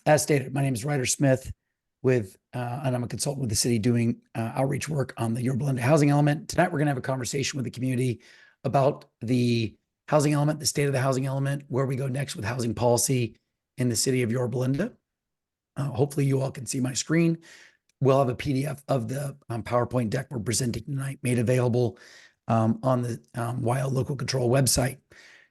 As stated, my name is Ryder Smith and I'm a consultant with the city doing outreach work on the Yorba housing element. Tonight, we're going to have a conversation with the community about the housing element, the state of the housing element, where we go next with housing policy in the city of Yorba. Hopefully you all can see my screen. We'll have a PDF of the PowerPoint deck we're presenting tonight made available on the Wild Local Control website.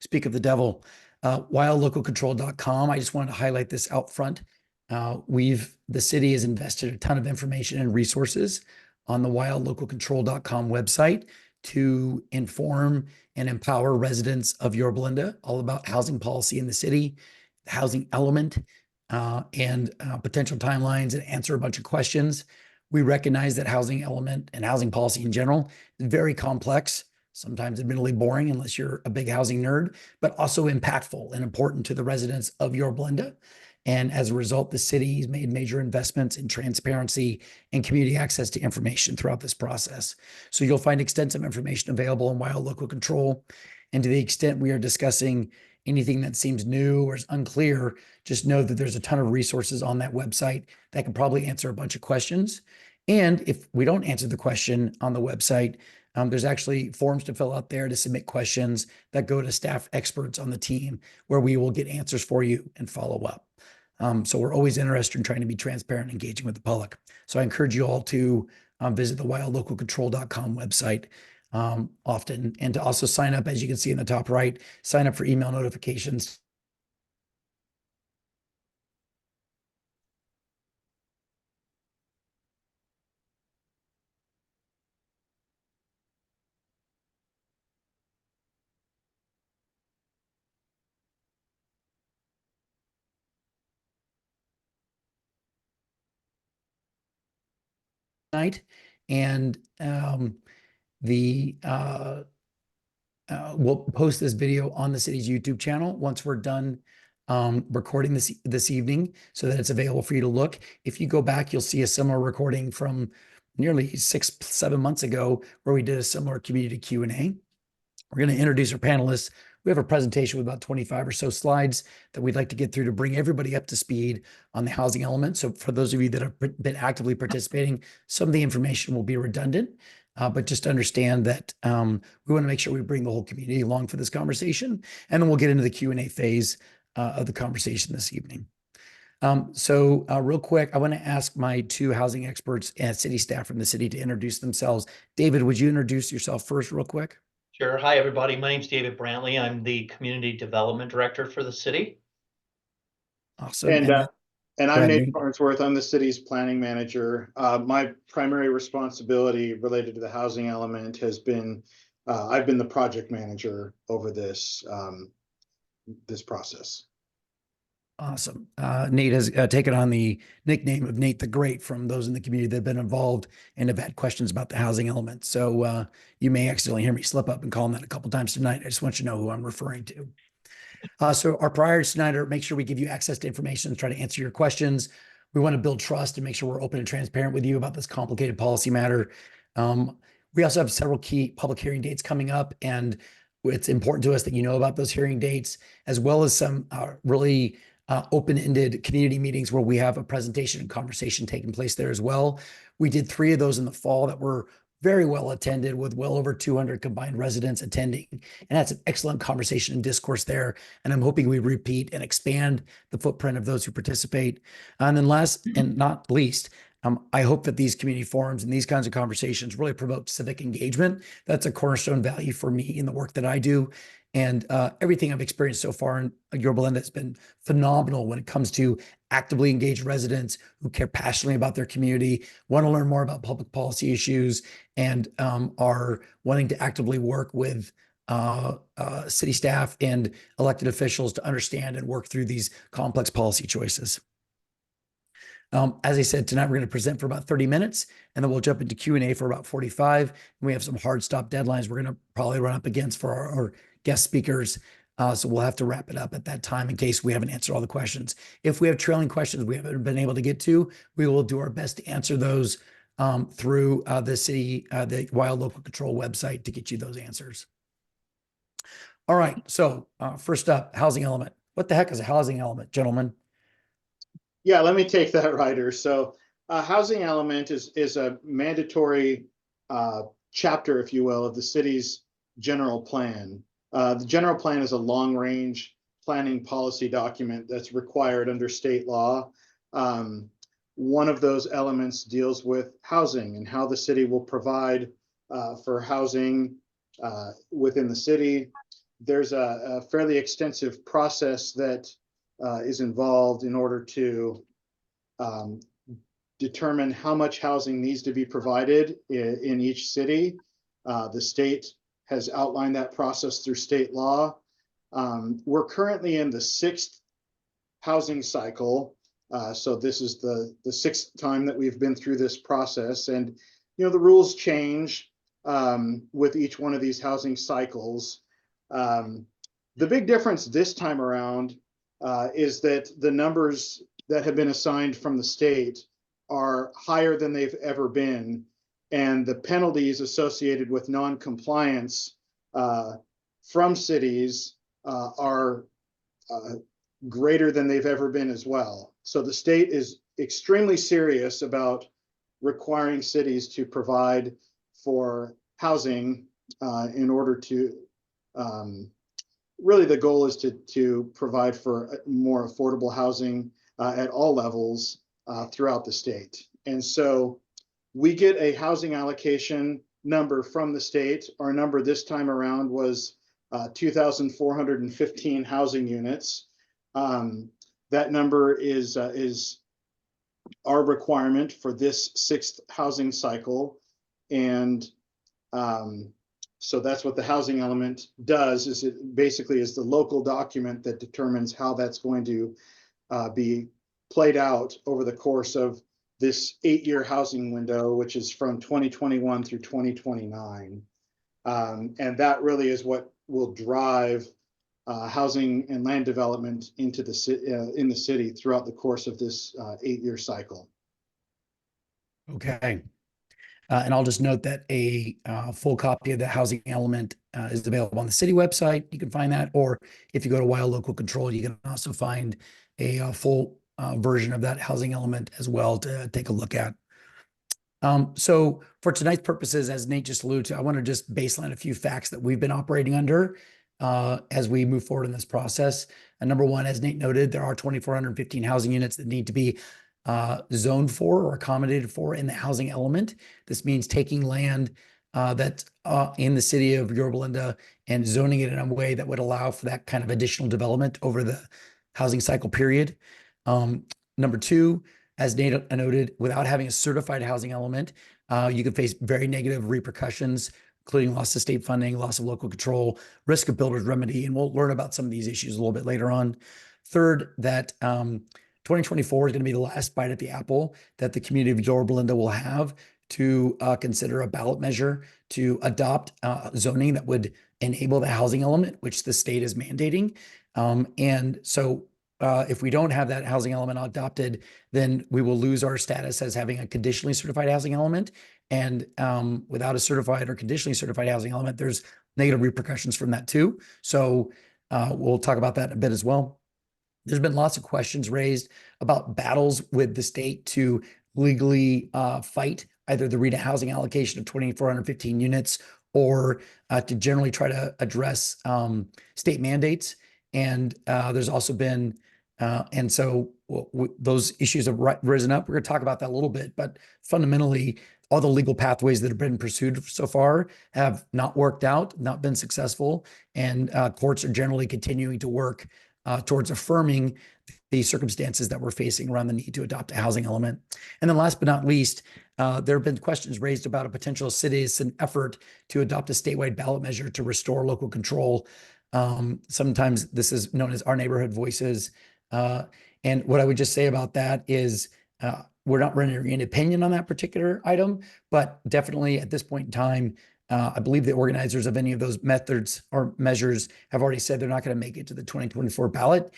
Speak of the devil, wildlocalcontrol.com. I just wanted to highlight this out front. The city has invested a ton of information and resources on the wildlocalcontrol.com website to inform and empower residents of Yorba all about housing policy in the city, the housing element, and potential timelines, and answer a bunch of questions. We recognize that housing element and housing policy in general is very complex, sometimes admittedly boring unless you're a big housing nerd, but also impactful and important to the residents of Yorba. And as a result, the city has made major investments in transparency and community access to information throughout this process. So you'll find extensive information available in Wild Local Control. And to the extent we are discussing anything that seems new or is unclear, just know that there's a ton of resources on that website that can probably answer a bunch of questions. And if we don't answer the question on the website, there's actually forms to fill out there to submit questions that go to staff experts on the team, where we will get answers for you and follow up. So we're always interested in trying to be transparent and engaging with the public. So I encourage you all to visit the wildlocalcontrol.com website often, and to also sign up, as you can see in the top right, sign up for email notifications. Night, and we'll post this video on the city's YouTube channel once we're done recording this evening, so that it's available for you to look. If you go back, you'll see a similar recording from nearly 6-7 months ago, where we did a similar community Q&A. We're going to introduce our panelists. We have a presentation with about 25 or so slides that we'd like to get through to bring everybody up to speed on the housing element. So for those of you that have been actively participating, some of the information will be redundant, but just understand that we want to make sure we bring the whole community along for this conversation. And then we'll get into the Q&A phase of the conversation this evening. Real quick, I want to ask my two housing experts and city staff from the city to introduce themselves. David, would you introduce yourself first real quick? Sure. Hi, everybody. My name's David Brantley. I'm the Community Development Director for the city. Awesome. And I'm Nate Farnsworth. I'm the city's planning manager. My primary responsibility related to the housing element has been, I've been the project manager over this process. Awesome. Nate has taken on the nickname of Nate the Great from those in the community that have been involved and have had questions about the housing element. So you may accidentally hear me slip up and call him that a couple times tonight. I just want you to know who I'm referring to. So our priorities tonight are make sure we give you access to information and try to answer your questions. We want to build trust and make sure we're open and transparent with you about this complicated policy matter. We also have several key public hearing dates coming up, and it's important to us that you know about those hearing dates, as well as some really open-ended community meetings where we have a presentation and conversation taking place there as well. We did 3 of those in the fall that were very well attended, with well over 200 combined residents attending. And that's an excellent conversation and discourse there. And I'm hoping we repeat and expand the footprint of those who participate. And then last and not least, I hope that these community forums and these kinds of conversations really promote civic engagement. That's a cornerstone value for me in the work that I do. And everything I've experienced so far in Yorba has been phenomenal when it comes to actively engaged residents who care passionately about their community, want to learn more about public policy issues, and are wanting to actively work with city staff and elected officials to understand and work through these complex policy choices. As I said, tonight we're going to present for about 30 minutes, and then we'll jump into Q&A for about 45. And we have some hard stop deadlines we're going to probably run up against for our guest speakers. So we'll have to wrap it up at that time in case we haven't answered all the questions. If we have trailing questions we haven't been able to get to, we will do our best to answer those through the Wild Local Control website to get you those answers. All right. So first up, housing element. What the heck is a housing element, gentlemen? Yeah, let me take that, Ryder. So housing element is a mandatory chapter, if you will, of the city's general plan. The general plan is a long-range planning policy document that's required under state law. Um, One of those elements deals with housing and how the city will provide for housing within the city. There's a fairly extensive process that is involved in order to um, determine how much housing needs to be provided in each city. The state has outlined that process through state law. We're currently in the sixth housing cycle. So this is the sixth time that we've been through this process. And, you know, the rules change with each one of these housing cycles. The big difference this time around is that the numbers that have been assigned from the state are higher than they've ever been. And the penalties associated with non-compliance from cities are greater than they've ever been as well. So the state is extremely serious about requiring cities to provide for housing in order to really the goal is to provide for more affordable housing at all levels throughout the state. And so we get a housing allocation number from the state. Our number this time around was 2,415 housing units. That number is our requirement for this sixth housing cycle. And so that's what the housing element does, is it basically is the local document that determines how that's going to be played out over the course of this 8-year housing window, which is from 2021 through 2029. And that really is what will drive housing and land development into in the city throughout the course of this 8-year cycle. Okay. And I'll just note that a full copy of the housing element is available on the city website. You can find that, or if you go to Wild Local Control, you can also find a full version of that housing element as well to take a look at. So for tonight's purposes, as Nate just alluded to, I want to just baseline a few facts that we've been operating under as we move forward in this process. And number one, as Nate noted, there are 2,415 housing units that need to be zoned for or accommodated for in the housing element. This means taking land that's in the city of Yorba and zoning it in a way that would allow for that kind of additional development over the housing cycle period. Number two, as Nate noted, without having a certified housing element, you could face very negative repercussions, including loss of state funding, loss of local control, risk of builder's remedy, and we'll learn about some of these issues a little bit later on. Third, that 2024 is going to be the last bite at the apple that the community of Yorba will have to consider a ballot measure to adopt zoning that would enable the housing element, which the state is mandating. And so if we don't have that housing element adopted, then we will lose our status as having a conditionally certified housing element. And without a certified or conditionally certified housing element, there's negative repercussions from that too. So we'll talk about that in a bit as well. There's been lots of questions raised about battles with the state to legally fight either the RETA housing allocation of 2,415 units or to generally try to address state mandates. And there's also been, and so those issues have risen up. We're going to talk about that a little bit, but fundamentally, all the legal pathways that have been pursued so far have not worked out, not been successful, and courts are generally continuing to work towards affirming the circumstances that we're facing around the need to adopt a housing element. And then last but not least, there have been questions raised about a potential citizen effort to adopt a statewide ballot measure to restore local control. Sometimes this is known as Our Neighborhood Voices. And what I would just say about that is we're not rendering an opinion on that particular item, but definitely at this point in time, I believe the organizers of any of those methods or measures have already said they're not going to make it to the 2024 ballot.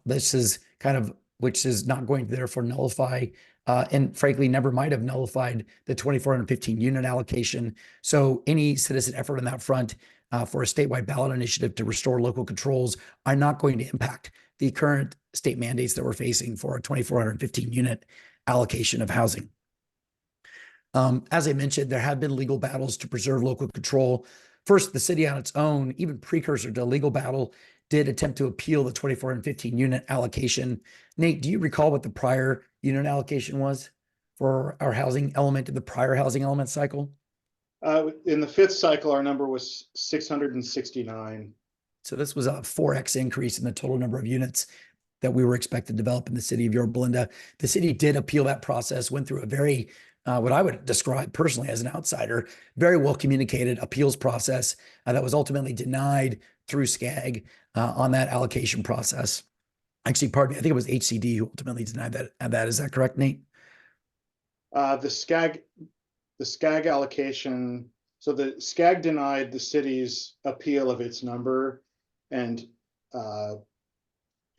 This is kind of, which is not going to therefore nullify and frankly never might have nullified the 2,415 unit allocation. So any citizen effort on that front for a statewide ballot initiative to restore local controls are not going to impact the current state mandates that we're facing for a 2,415 unit allocation of housing. As I mentioned, there have been legal battles to preserve local control. First, the city on its own, even precursor to a legal battle, did attempt to appeal the 2,415 unit allocation. Nate, do you recall what the prior unit allocation was for our housing element in the prior housing element cycle? In the fifth cycle, our number was 669. So this was a 4x increase in the total number of units that we were expected to develop in the city of Yorba. The city did appeal that process, went through a very, what I would describe personally as an outsider, very well communicated appeals process that was ultimately denied through SCAG on that allocation process. Actually, pardon me, I think it was HCD who ultimately denied that. Is that correct, Nate? The SCAG allocation. So the SCAG denied the city's appeal of its number, and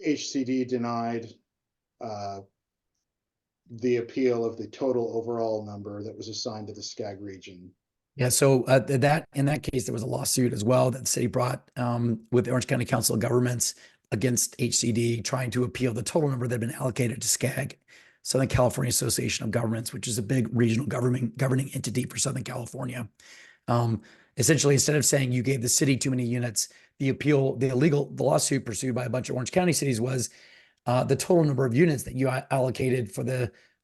HCD denied the appeal of the total overall number that was assigned to the SCAG region. Yeah, so that in that case, there was a lawsuit as well that the city brought with the Orange County Council of Governments against HCD, trying to appeal the total number that had been allocated to SCAG, Southern California Association of Governments, which is a big regional governing entity for Southern California. Essentially, instead of saying you gave the city too many units, the lawsuit pursued by a bunch of Orange County cities was the total number of units that you allocated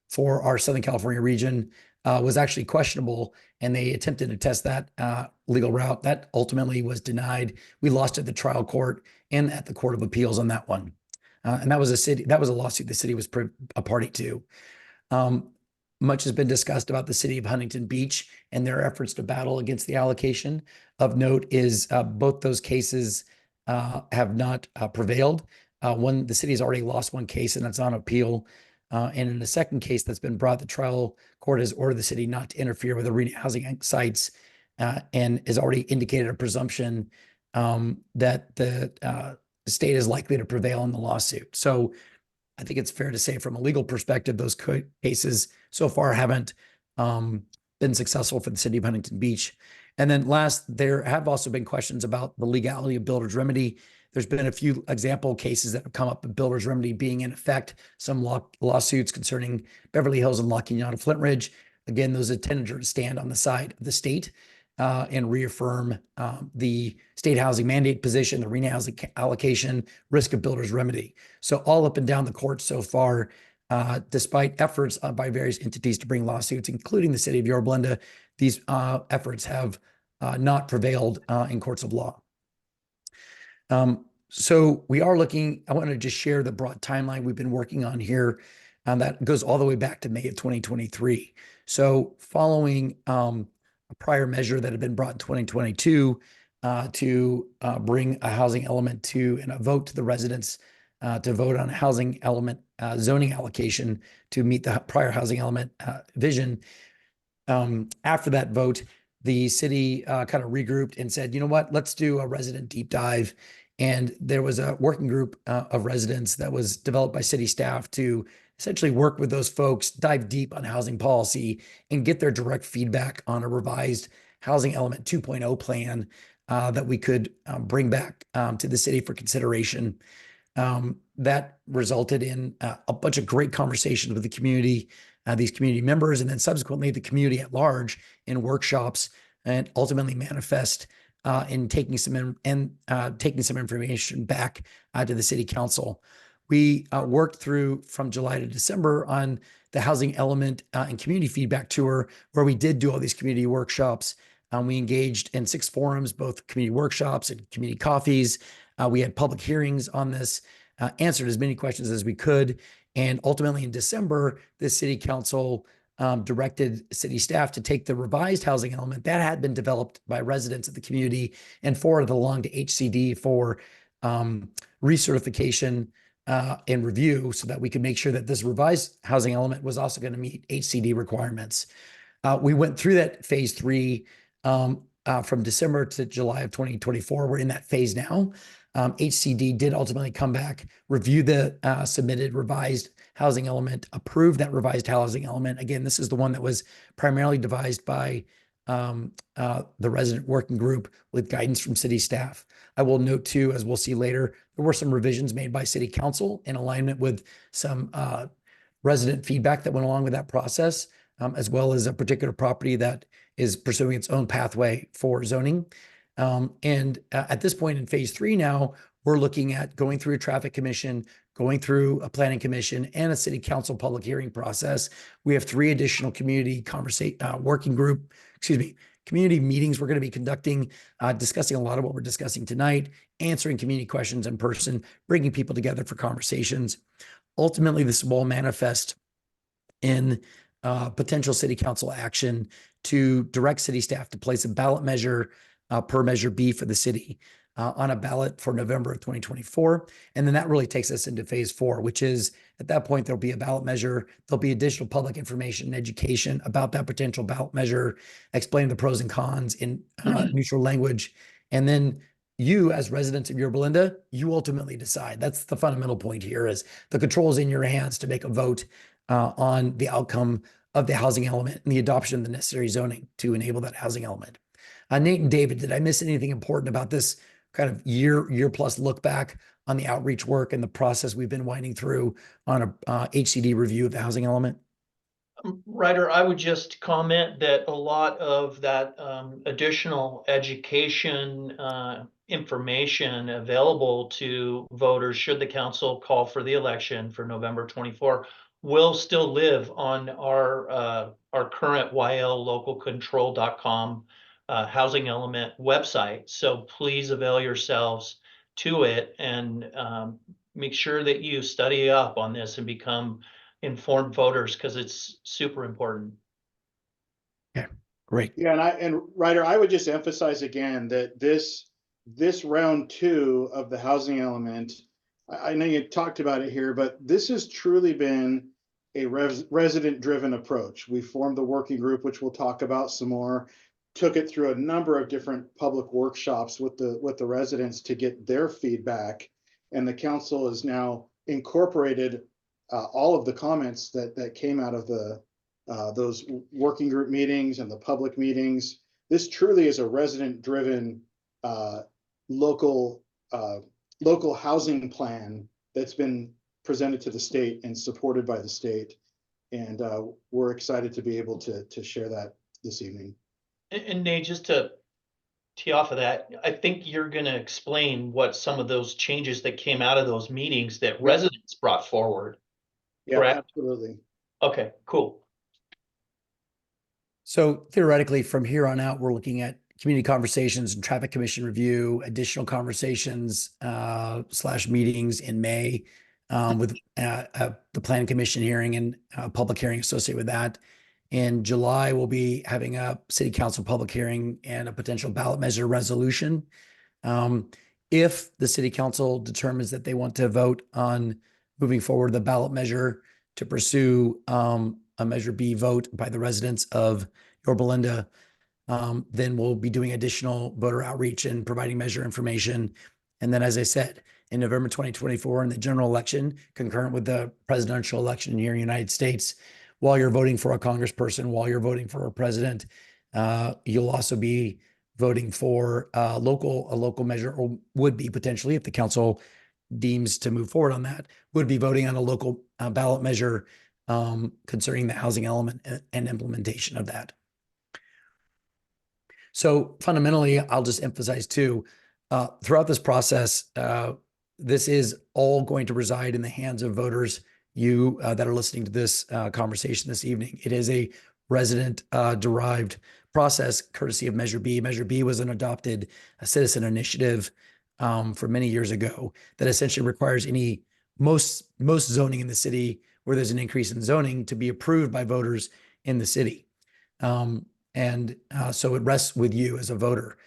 for our Southern California region was actually questionable, and they attempted to test that legal route. That ultimately was denied. We lost at the trial court and at the Court of Appeals on that one, and that was a lawsuit the city was a party to. Much has been discussed about the city of Huntington Beach and their efforts to battle against the allocation. Of note is both those cases have not prevailed. The city has already lost one case, and that's on appeal. And in the second case that's been brought, the trial court has ordered the city not to interfere with arena housing sites and has already indicated a presumption that the state is likely to prevail in the lawsuit. So I think it's fair to say from a legal perspective, those cases so far haven't been successful for the city of Huntington Beach. And then last, there have also been questions about the legality of builder's remedy. There's been a few example cases that have come up of builder's remedy being in effect, some lawsuits concerning Beverly Hills and La Cunada Flint Ridge. Again, those intended to stand on the side of the state and reaffirm the state housing mandate position, the arena housing allocation, risk of builder's remedy. So all up and down the court so far, despite efforts by various entities to bring lawsuits, including the city of Yorba, these efforts have not prevailed in courts of law. So we are looking, I want to just share the broad timeline we've been working on here, that goes all the way back to May of 2023. So following a prior measure that had been brought in 2022 to bring a housing element to and a vote to the residents to vote on a housing element zoning allocation to meet the prior housing element vision. After that vote, the city kind of regrouped and said, you know what, let's do a resident deep dive. And there was a working group of residents that was developed by city staff to essentially work with those folks, dive deep on housing policy, and get their direct feedback on a revised housing element 2.0 plan that we could bring back to the city for consideration. That resulted in a bunch of great conversations with the community, these community members, and then subsequently the community at large in workshops, and ultimately manifest in taking some information back to the city council. We worked through from July to December on the housing element and community feedback tour, where we did do all these community workshops. We engaged in 6 forums, both community workshops and community coffees. We had public hearings on this, answered as many questions as we could. And ultimately in December, the city council directed city staff to take the revised housing element that had been developed by residents of the community and forwarded along to HCD for recertification and review, so that we could make sure that this revised housing element was also going to meet HCD requirements. We went through that phase 3 from December to July of 2024. We're in that phase now. HCD did ultimately come back, review the submitted revised housing element, approve that revised housing element. Again, this is the one that was primarily devised by the resident working group with guidance from city staff. I will note too, as we'll see later, there were some revisions made by city council in alignment with some resident feedback that went along with that process, as well as a particular property that is pursuing its own pathway for zoning. And at this point in phase 3 now, we're looking at going through a traffic commission, going through a planning commission, and a city council public hearing process. We have 3 additional community community meetings we're going to be conducting, discussing a lot of what we're discussing tonight, answering community questions in person, bringing people together for conversations. Ultimately, this will manifest in potential city council action to direct city staff to place a ballot measure per Measure B for the city on a ballot for November of 2024. And then that really takes us into phase 4, which is at that point, there'll be a ballot measure. There'll be additional public information and education about that potential ballot measure, explaining the pros and cons in neutral language. And then you, as residents of Yorba Linda, you ultimately decide. That's the fundamental point here, is the control is in your hands to make a vote on the outcome of the housing element and the adoption of the necessary zoning to enable that housing element. Nate and David, did I miss anything important about this kind of year plus look back on the outreach work and the process we've been winding through on a HCD review of the housing element? Ryder, I would just comment that a lot of that additional education information available to voters, should the council call for the election for November 24, will still live on our current yllocalcontrol.com housing element website. So please avail yourselves to it and make sure that you study up on this and become informed voters, because it's super important. Okay, great. Yeah, and Ryder, I would just emphasize again that this round 2 of the housing element, I know you talked about it here, but this has truly been a resident-driven approach. We formed the working group, which we'll talk about some more, took it through a number of different public workshops with the residents to get their feedback, and the council has now incorporated all of the comments that came out of those working group meetings and the public meetings. This truly is a resident-driven local housing plan that's been presented to the state and supported by the state. And we're excited to be able to share that this evening. And Nate, just to tee off of that, I think you're going to explain what some of those changes that came out of those meetings that residents brought forward. Yeah, correct? absolutely. Okay, cool. So theoretically, from here on out, we're looking at community conversations and traffic commission review, additional conversations / meetings in May with the planning commission hearing and public hearing associated with that. In July, we'll be having a city council public hearing and a potential ballot measure resolution. If the city council determines that they want to vote on moving forward the ballot measure to pursue a Measure B vote by the residents of Yorba Linda, then we'll be doing additional voter outreach and providing measure information. And then, as I said, in November 2024, in the general election, concurrent with the presidential election here in the United States, while you're voting for a congressperson, while you're voting for a president, you'll also be voting for a local measure, or would be potentially, if the council deems to move forward on that, would be voting on a local ballot measure concerning the housing element and implementation of that. So fundamentally, I'll just emphasize too, throughout this process, this is all going to reside in the hands of voters, you that are listening to this conversation this evening. It is a resident derived process courtesy of Measure B. Measure B was an adopted citizen initiative from many years ago that essentially requires most zoning in the city where there's an increase in zoning to be approved by voters in the city. So it rests with you as a voter,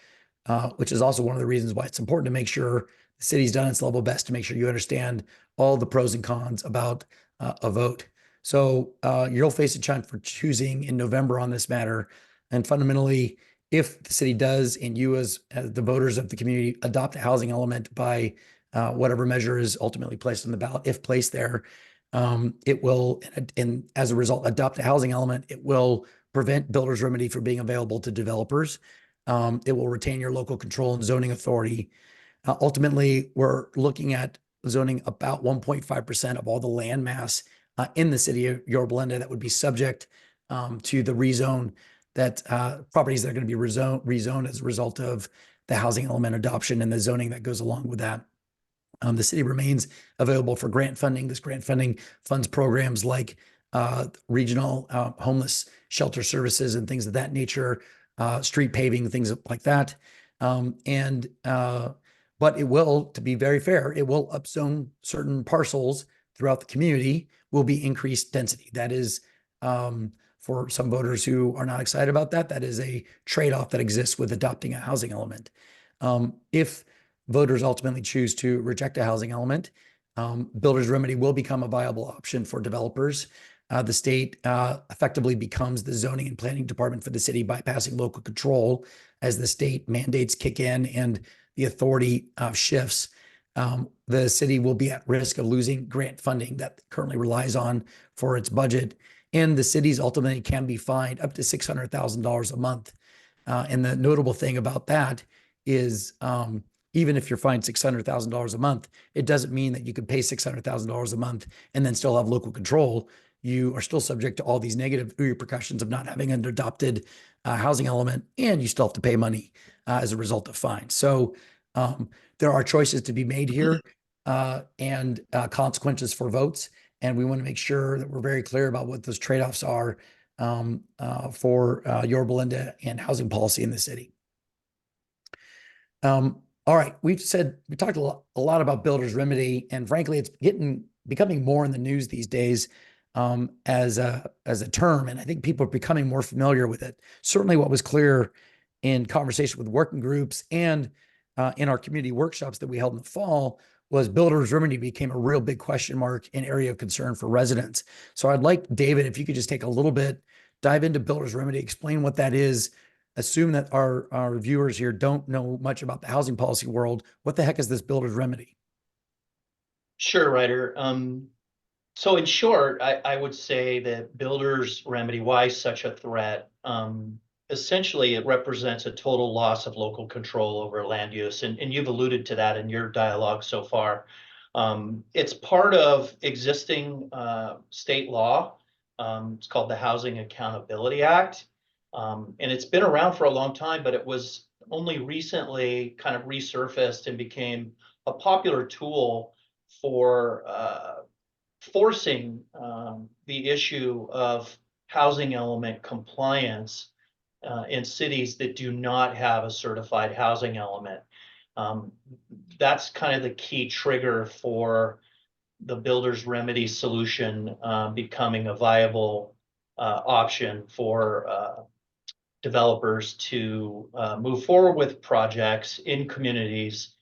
which is also one of the reasons why it's important to make sure the city's done its level best to make sure you understand all the pros and cons about a vote. So you'll face a chance for choosing in November on this matter. And fundamentally, if the city does, and you as the voters of the community adopt a housing element by whatever measure is ultimately placed on the ballot, if placed there, it will, and as a result, adopt a housing element. It will prevent builder's remedy from being available to developers. It will retain your local control and zoning authority. Ultimately, we're looking at zoning about 1.5% of all the land mass in the city of Yorba that would be subject to the rezone, that properties that are going to be rezoned as a result of the housing element adoption and the zoning that goes along with that. The city remains available for grant funding. This grant funding funds programs like regional homeless shelter services and things of that nature, street paving, things like that. But it will, to be very fair, it will upzone certain parcels throughout the community, will be increased density. That is, for some voters who are not excited about that, that is a trade-off that exists with adopting a housing element. If voters ultimately choose to reject a housing element, builder's remedy will become a viable option for developers. The state effectively becomes the zoning and planning department for the city, bypassing local control as the state mandates kick in and the authority shifts. The city will be at risk of losing grant funding that currently relies on for its budget. And the cities ultimately can be fined up to $600,000 a month. And the notable thing about that is even if you're fined $600,000 a month, it doesn't mean that you could pay $600,000 a month and then still have local control. You are still subject to all these negative repercussions of not having an adopted housing element, and you still have to pay money as a result of fines. So there are choices to be made here and consequences for votes. And we want to make sure that we're very clear about what those trade-offs are for Yorba and housing policy in the city. All right, we talked a lot about builder's remedy, and frankly, it's becoming more in the news these days as a term, and I think people are becoming more familiar with it. Certainly, what was clear in conversation with working groups and in our community workshops that we held in the fall was builder's remedy became a real big question mark and area of concern for residents. So I'd like, David, if you could just take a little bit, dive into builder's remedy, explain what that is. Assume that our viewers here don't know much about the housing policy world. What the heck is this builder's remedy? Sure, Ryder. So in short, I would say that builder's remedy, why such a threat? Essentially, it represents a total loss of local control over land use. And you've alluded to that in your dialogue so far. It's part of existing state law. It's called the Housing Accountability Act. And it's been around for a long time, but it was only recently kind of resurfaced and became a popular tool for forcing the issue of housing element compliance in cities that do not have a certified housing element. That's kind of the key trigger for the builder's remedy solution becoming a viable option for developers to move forward with projects in communities,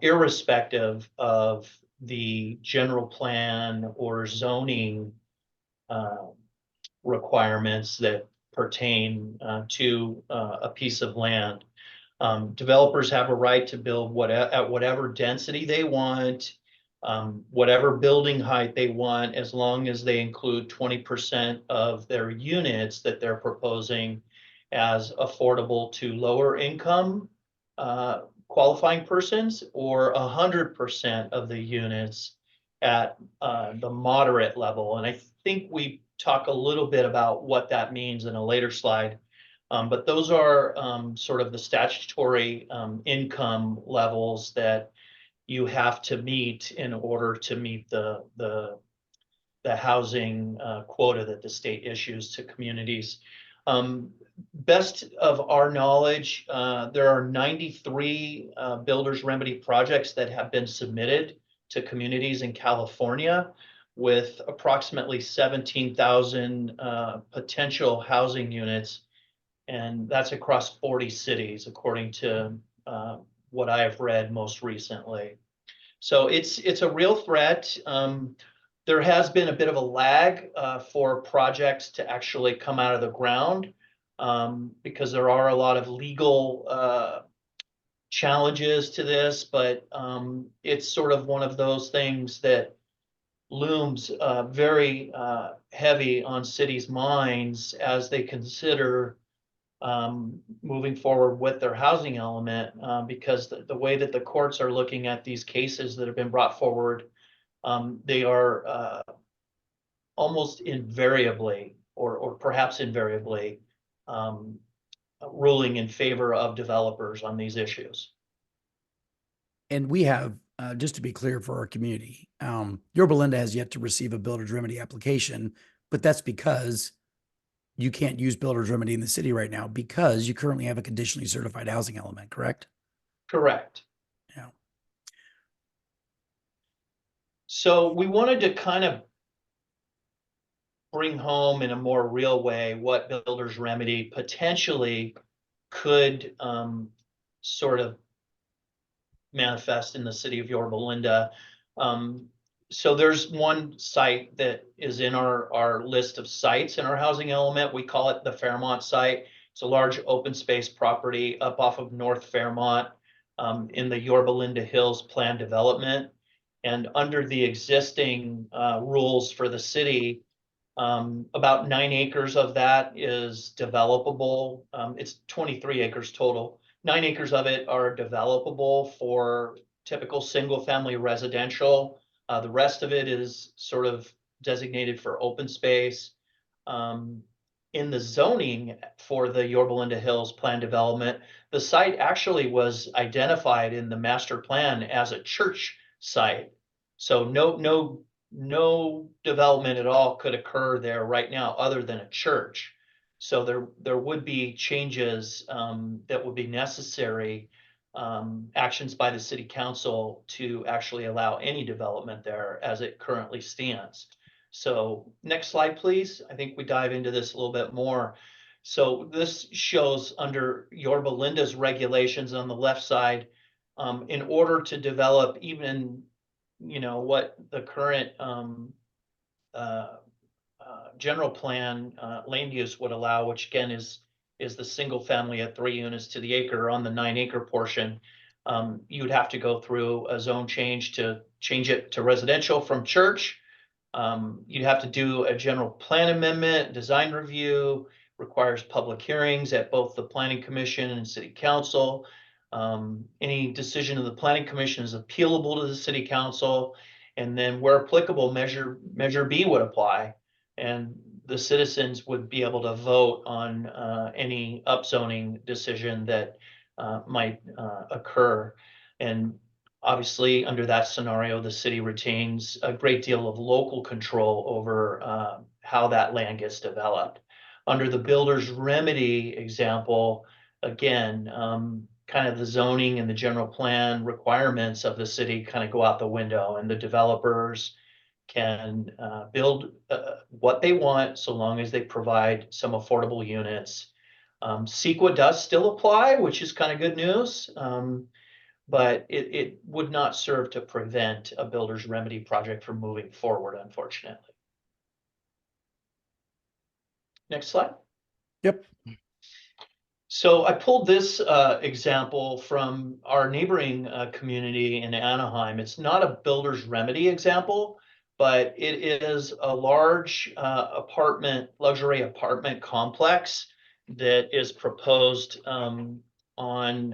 irrespective of the general plan or zoning requirements that pertain to a piece of land. Developers have a right to build at whatever density they want, whatever building height they want, as long as they include 20% of their units that they're proposing as affordable to lower income qualifying persons, or 100% of the units at the moderate level. And I think we talk a little bit about what that means in a later slide. But those are sort of the statutory income levels that you have to meet in order to meet the housing quota that the state issues to communities. Best of our knowledge, there are 93 builder's remedy projects that have been submitted to communities in California, with approximately 17,000 potential housing units. And that's across 40 cities, according to what I have read most recently. So it's a real threat. There has been a bit of a lag for projects to actually come out of the ground because there are a lot of legal challenges to this, but it's sort of one of those things that looms very heavy on cities' minds as they consider moving forward with their housing element, because the way that the courts are looking at these cases that have been brought forward, they are almost invariably, or perhaps invariably, ruling in favor of developers on these issues. And we have, just to be clear for our community, Yorba Linda has yet to receive a builder's remedy application, but that's because you can't use builder's remedy in the city right now because you currently have a conditionally certified housing element, correct? Correct. Yeah. So we wanted to kind of bring home in a more real way what builder's remedy potentially could sort of manifest in the city of Yorba Linda. So there's one site that is in our list of sites in our housing element. We call it the Fairmont site. It's a large open space property up off of North Fairmont, in the Yorba Linda Hills plan development. And under the existing rules for the city, about 9 acres of that is developable. It's 23 acres total. 9 acres of it are developable for typical single-family residential. The rest of it is sort of designated for open space. In the zoning for the Yorba Linda Hills plan development, the site actually was identified in the master plan as a church site. So no development at all could occur there right now other than a church. So there would be changes that would be necessary, actions by the city council to actually allow any development there as it currently stands. So next slide, please. I think we dive into this a little bit more. So this shows under Yorba Linda's regulations on the left side, in order to develop even what the current general plan land use would allow, which again is the single family at 3 units to the acre on the 9 acre portion. You would have to go through a zone change to change it to residential from church. You'd have to do a general plan amendment, design review, requires public hearings at both the planning commission and city council. Any decision of the planning commission is appealable to the city council, and then where applicable, measure B would apply, and the citizens would be able to vote on any upzoning decision that might occur. And obviously, under that scenario, the city retains a great deal of local control over how that land gets developed. Under the builder's remedy example, again, kind of the zoning and the general plan requirements of the city kind of go out the window, and the developers can build what they want so long as they provide some affordable units. CEQA does still apply, which is kind of good news, but it would not serve to prevent a builder's remedy project from moving forward, unfortunately. Next slide. Yep. So I pulled this example from our neighboring community in Anaheim. It's not a builder's remedy example, but it is a large luxury apartment complex that is proposed on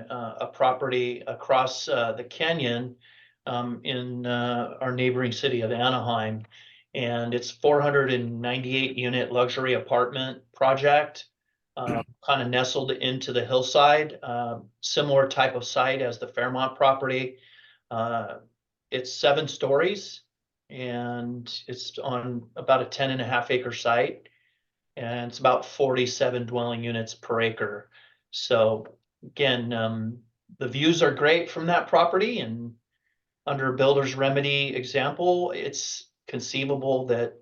a property across the canyon in our neighboring city of Anaheim. And it's 498 unit luxury apartment project. Kind of nestled into the hillside, similar type of site as the Fairmont property. It's 7 stories, and it's on about a 10.5 acre site, and it's about 47 dwelling units per acre. So again, the views are great from that property, and under a builder's remedy example, it's conceivable that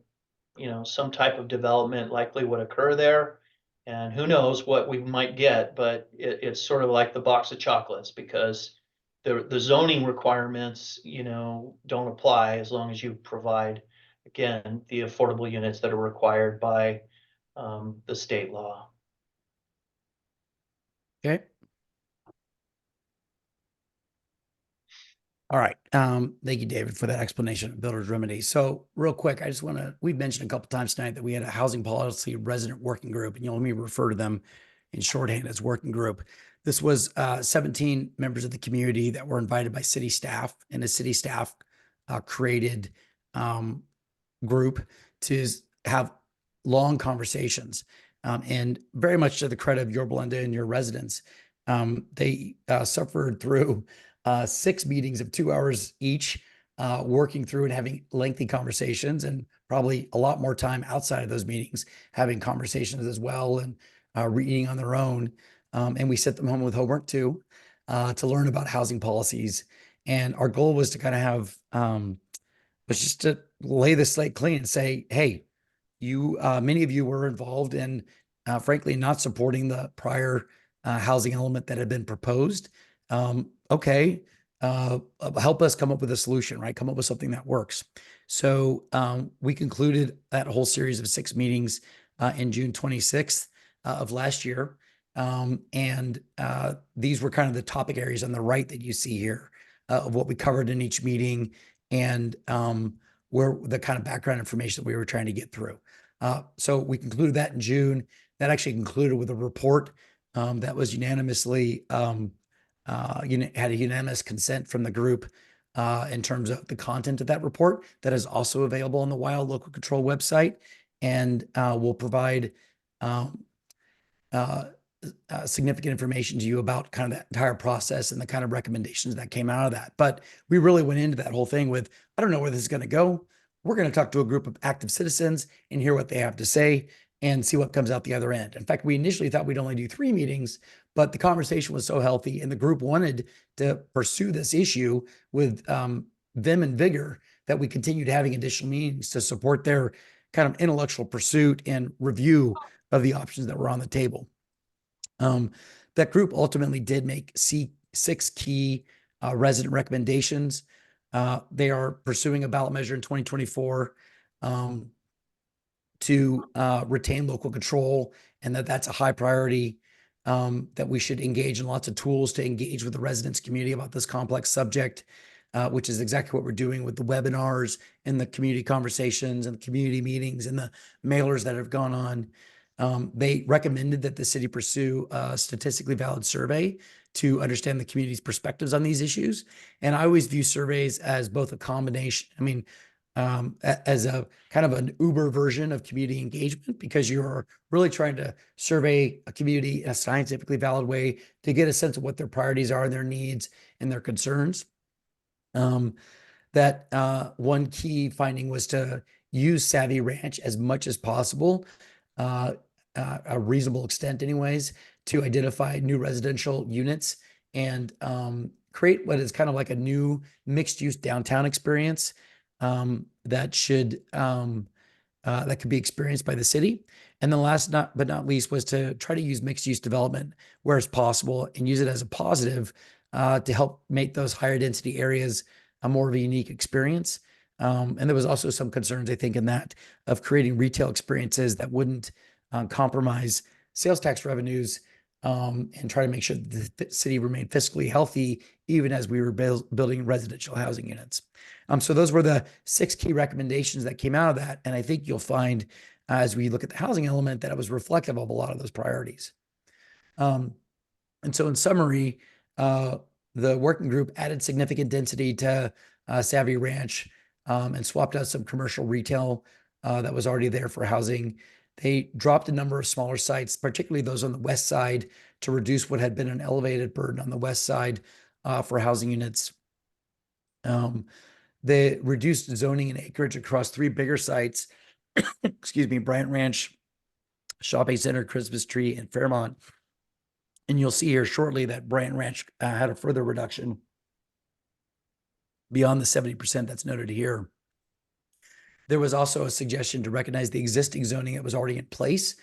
some type of development likely would occur there. And who knows what we might get, but it's sort of like the box of chocolates, because the zoning requirements, don't apply as long as you provide, again, the affordable units that are required by the state law. Okay. All right. Thank you, David, for that explanation of builder's remedy. So real quick, I just want to, we've mentioned a couple times tonight that we had a housing policy resident working group, and you'll let me refer to them in shorthand as working group. This was 17 members of the community that were invited by city staff, and the city staff created group to have long conversations. And very much to the credit of Yorba and your residents, they suffered through 6 meetings of 2 hours each, working through and having lengthy conversations, and probably a lot more time outside of those meetings having conversations as well, and reading on their own. And we sent them home with homework too, to learn about housing policies. And our goal was to kind of have was just to lay the slate clean and say, hey, you, many of you were involved in, frankly, not supporting the prior housing element that had been proposed. Okay, help us come up with a solution, right? Come up with something that works. So we concluded that whole series of 6 meetings in June 26th of last year. And these were kind of the topic areas on the right that you see here of what we covered in each meeting, and where the kind of background information that we were trying to get through. So we concluded that in June. That actually concluded with a report that was unanimously had a unanimous consent from the group in terms of the content of that report, that is also available on the Wild Local Control website, and will provide significant information to you about kind of that entire process and the kind of recommendations that came out of that. But we really went into that whole thing with, I don't know where this is going to go. We're going to talk to a group of active citizens and hear what they have to say and see what comes out the other end. In fact, we initially thought we'd only do 3 meetings, but the conversation was so healthy and the group wanted to pursue this issue with vim and vigor that we continued having additional meetings to support their kind of intellectual pursuit and review of the options that were on the table. That group ultimately did make 6 key resident recommendations. They are pursuing a ballot measure in 2024 to retain local control, and that's a high priority, that we should engage in lots of tools to engage with the residents community about this complex subject, which is exactly what we're doing with the webinars and the community conversations and the community meetings and the mailers that have gone on. They recommended that the city pursue a statistically valid survey to understand the community's perspectives on these issues. And I always view surveys as both a combination, as a kind of an Uber version of community engagement, because you're really trying to survey a community in a scientifically valid way to get a sense of what their priorities are, their needs, and their concerns. That one key finding was to use Savvy Ranch as much as possible, a reasonable extent anyways, to identify new residential units and create what is kind of like a new mixed-use downtown experience that should that could be experienced by the city. And then last but not least was to try to use mixed-use development where it's possible and use it as a positive to help make those higher density areas a more of a unique experience. And there was also some concerns, I think, in that of creating retail experiences that wouldn't compromise sales tax revenues, and try to make sure that the city remained fiscally healthy even as we were building residential housing units. So those were the 6 key recommendations that came out of that. And I think you'll find as we look at the housing element that it was reflective of a lot of those priorities. And so in summary, the working group added significant density to Savvy Ranch, and swapped out some commercial retail that was already there for housing. They dropped a number of smaller sites, particularly those on the west side, to reduce what had been an elevated burden on the west side for housing units. They reduced zoning and acreage across 3 bigger sites, excuse me, Bryant Ranch, Shopping Center, Christmas Tree, and Fairmont. And you'll see here shortly that Bryant Ranch had a further reduction beyond the 70% that's noted here. There was also a suggestion to recognize the existing zoning that was already in place,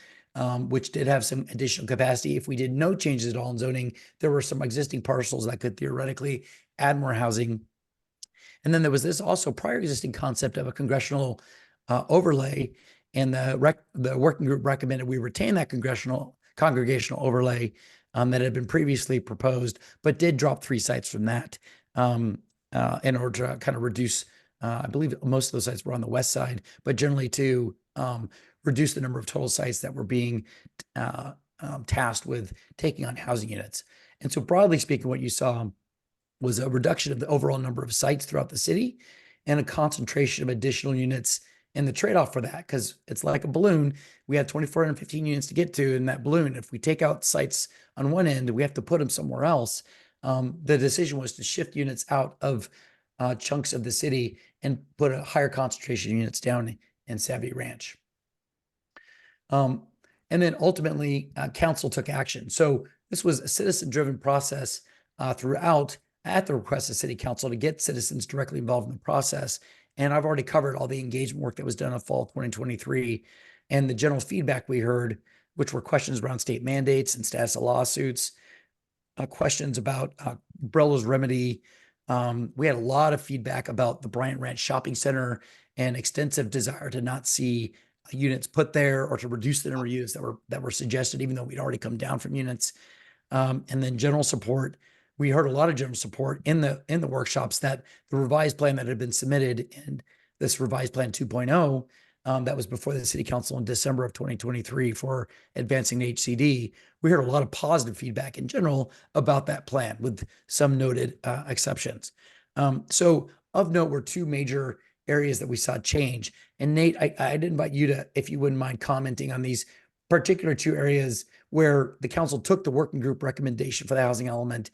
which did have some additional capacity. If we did no changes at all in zoning, there were some existing parcels that could theoretically add more housing. And then there was this also prior existing concept of a congressional overlay, and the working group recommended we retain that congressional congregational overlay that had been previously proposed, but did drop 3 sites from that. in order to kind of reduce, I believe most of those sites were on the west side, but generally to reduce the number of total sites that were being tasked with taking on housing units. And so broadly speaking, what you saw was a reduction of the overall number of sites throughout the city and a concentration of additional units. And the trade-off for that, because it's like a balloon, we have 2,415 units to get to in that balloon. If we take out sites on one end, we have to put them somewhere else. The decision was to shift units out of chunks of the city and put a higher concentration of units down in Savvy Ranch. And then ultimately, council took action. So this was a citizen-driven process throughout at the request of city council to get citizens directly involved in the process. And I've already covered all the engagement work that was done in fall 2023 and the general feedback we heard, which were questions around state mandates and status of lawsuits, questions about Brello's remedy. We had a lot of feedback about the Bryant Ranch Shopping Center and extensive desire to not see units put there or to reduce the number of units that were suggested, even though we'd already come down from units. And then general support. We heard a lot of general support in the workshops that the revised plan that had been submitted and this revised plan 2.0 that was before the city council in December of 2023 for advancing the HCD. We heard a lot of positive feedback in general about that plan with some noted exceptions. So of note were two major areas that we saw change. And Nate, I'd invite you to, if you wouldn't mind commenting on these particular two areas where the council took the working group recommendation for the housing element,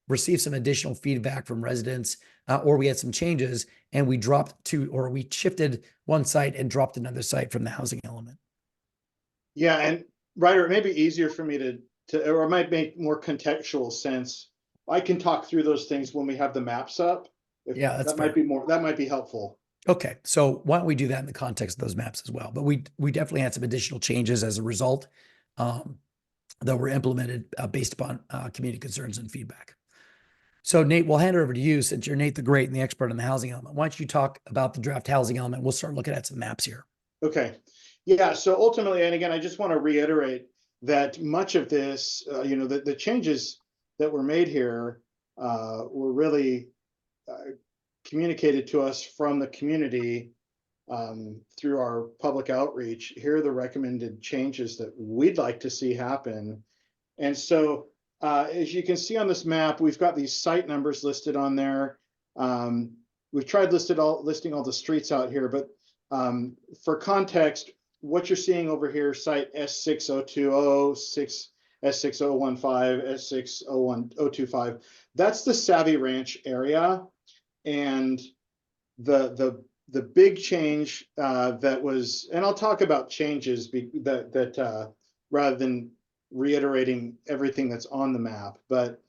received some additional feedback from residents, or we had some changes and we we shifted one site and dropped another site from the housing element. Yeah, and Ryder, it may be easier for me or it might make more contextual sense. I can talk through those things when we have the maps up. Yeah, that's that might be helpful. Okay, so why don't we do that in the context of those maps as well? But we definitely had some additional changes as a result that were implemented based upon community concerns and feedback. So Nate, we'll hand it over to you since you're Nate the Great and the expert on the housing element. Why don't you talk about the draft housing element? We'll start looking at some maps here. Okay. Yeah, so ultimately, and again, I just want to reiterate that much of this, the changes that were made here were really communicated to us from the community through our public outreach. Here are the recommended changes that we'd like to see happen. And so as you can see on this map, we've got these site numbers listed on there. We've tried listing all the streets out here, but for context, what you're seeing over here, site S6020, S6015, S601025, that's the Savvy Ranch area. And the big change that was, and I'll talk about changes that rather than reiterating everything that's on the map, but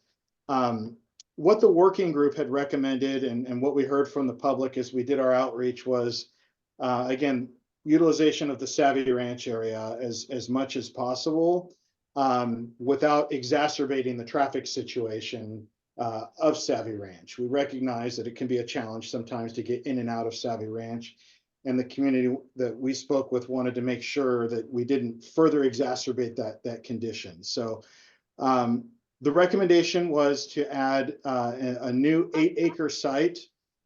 what the working group had recommended and what we heard from the public as we did our outreach was, again, utilization of the Savvy Ranch area as much as possible without exacerbating the traffic situation of Savvy Ranch. We recognize that it can be a challenge sometimes to get in and out of Savvy Ranch, and the community that we spoke with wanted to make sure that we didn't further exacerbate that condition. So the recommendation was to add a new 8-acre site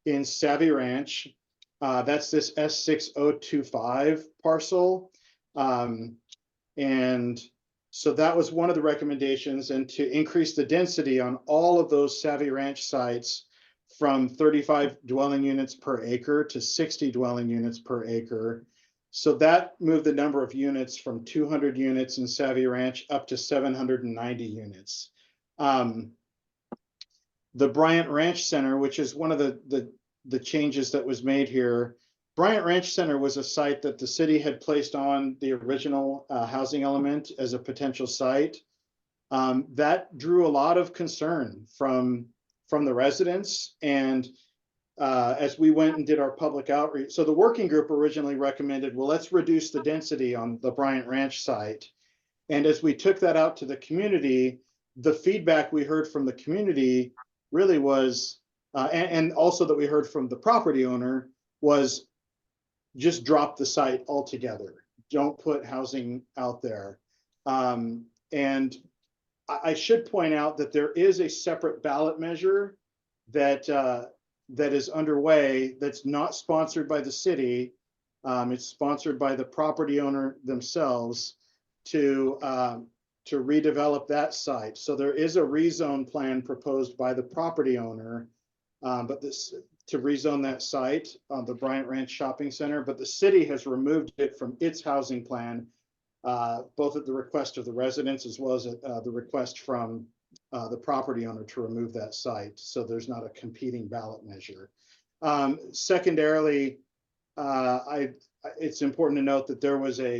in Savvy Ranch. That's this S6025 parcel. And so that was one of the recommendations, and to increase the density on all of those Savvy Ranch sites from 35 dwelling units per acre to 60 dwelling units per acre. So that moved the number of units from 200 units in Savvy Ranch up to 790 units. The Bryant Ranch Center, which is one of the changes that was made here, Bryant Ranch Center was a site that the city had placed on the original housing element as a potential site. That drew a lot of concern from the residents. And as we went and did our public outreach, so the working group originally recommended, well, let's reduce the density on the Bryant Ranch site. And as we took that out to the community, the feedback we heard from the community really was, and also that we heard from the property owner, was just drop the site altogether. Don't put housing out there. And I should point out that there is a separate ballot measure that that is underway that's not sponsored by the city. It's sponsored by the property owner themselves to redevelop that site. So there is a rezone plan proposed by the property owner, but this to rezone that site on the Bryant Ranch Shopping Center, but the city has removed it from its housing plan, both at the request of the residents as well as the request from the property owner to remove that site. So there's not a competing ballot measure. Secondarily, it's important to note that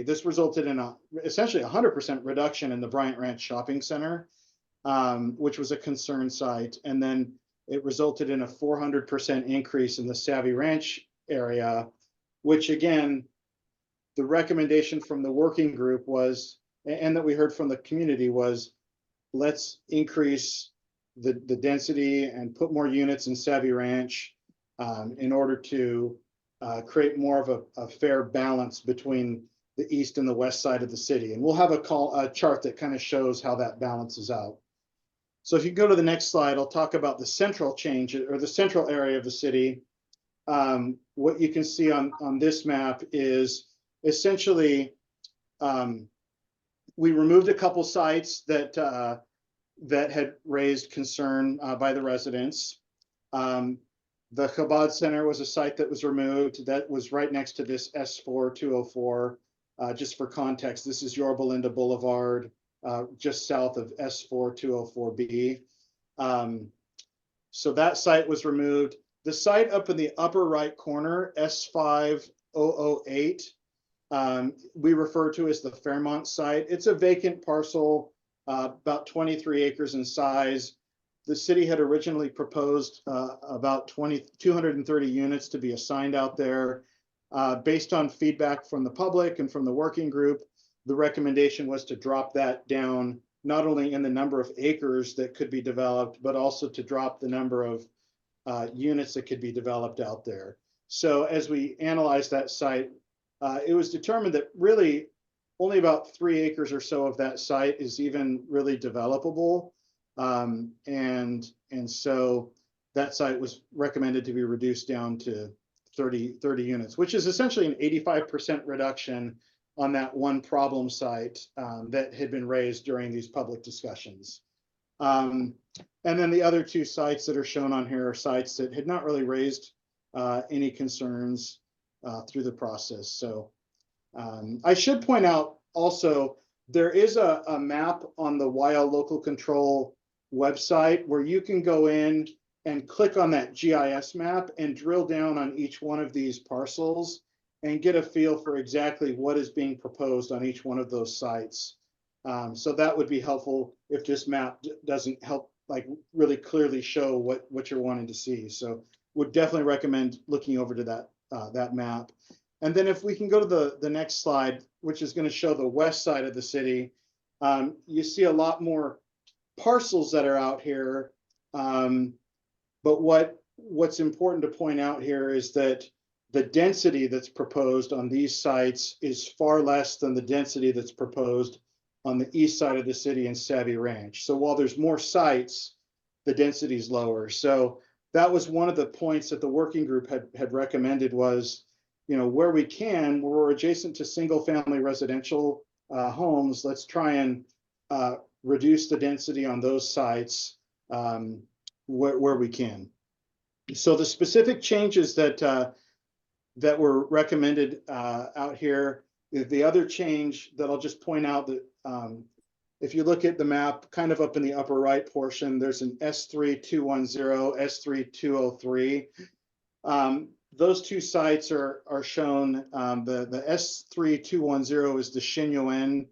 this resulted in essentially 100% reduction in the Bryant Ranch Shopping Center, which was a concern site. And then it resulted in a 400% increase in the Savvy Ranch area, which again, the recommendation from the working group was, and that we heard from the community was, let's increase the density and put more units in Savvy Ranch in order to create more of a fair balance between the east and the west side of the city. And we'll have a chart that kind of shows how that balances out. So if you go to the next slide, I'll talk about the central change or the central area of the city. What you can see on this map is essentially we removed a couple sites that had raised concern by the residents. The Chabad Center was a site that was removed that was right next to this S4 204. Just for context, this is Yorba Linda Boulevard, just south of S4 204B. So that site was removed. The site up in the upper right corner, S5008, we refer to as the Fairmont site. It's a vacant parcel, about 23 acres in size. The city had originally proposed about 230 units to be assigned out there. Based on feedback from the public and from the working group, the recommendation was to drop that down, not only in the number of acres that could be developed, but also to drop the number of units that could be developed out there. So as we analyzed that site, it was determined that really only about 3 acres or so of that site is even really developable. And so that site was recommended to be reduced down to 30 units, which is essentially an 85% reduction on that one problem site that had been raised during these public discussions. And then the other 2 sites that are shown on here are sites that had not really raised any concerns through the process. So I should point out also, there is a map on the YL Local Control website where you can go in and click on that GIS map and drill down on each one of these parcels and get a feel for exactly what is being proposed on each one of those sites. So that would be helpful if this map doesn't help like really clearly show what you're wanting to see. So would definitely recommend looking over to that map. And then if we can go to the next slide, which is going to show the west side of the city, you see a lot more parcels that are out here. But what's important to point out here is that the density that's proposed on these sites is far less than the density that's proposed on the east side of the city in Savvy Ranch. So while there's more sites, the density is lower. So that was one of the points that the working group had recommended was, you know, where we can, where we're adjacent to single family residential homes, let's try and reduce the density on those sites where we can. So the specific changes that were recommended out here, the other change that I'll just point out that if you look at the map, kind of up in the upper right portion, there's an S3210, S3203. Those 2 sites are shown. The S3210 is the Xinyuan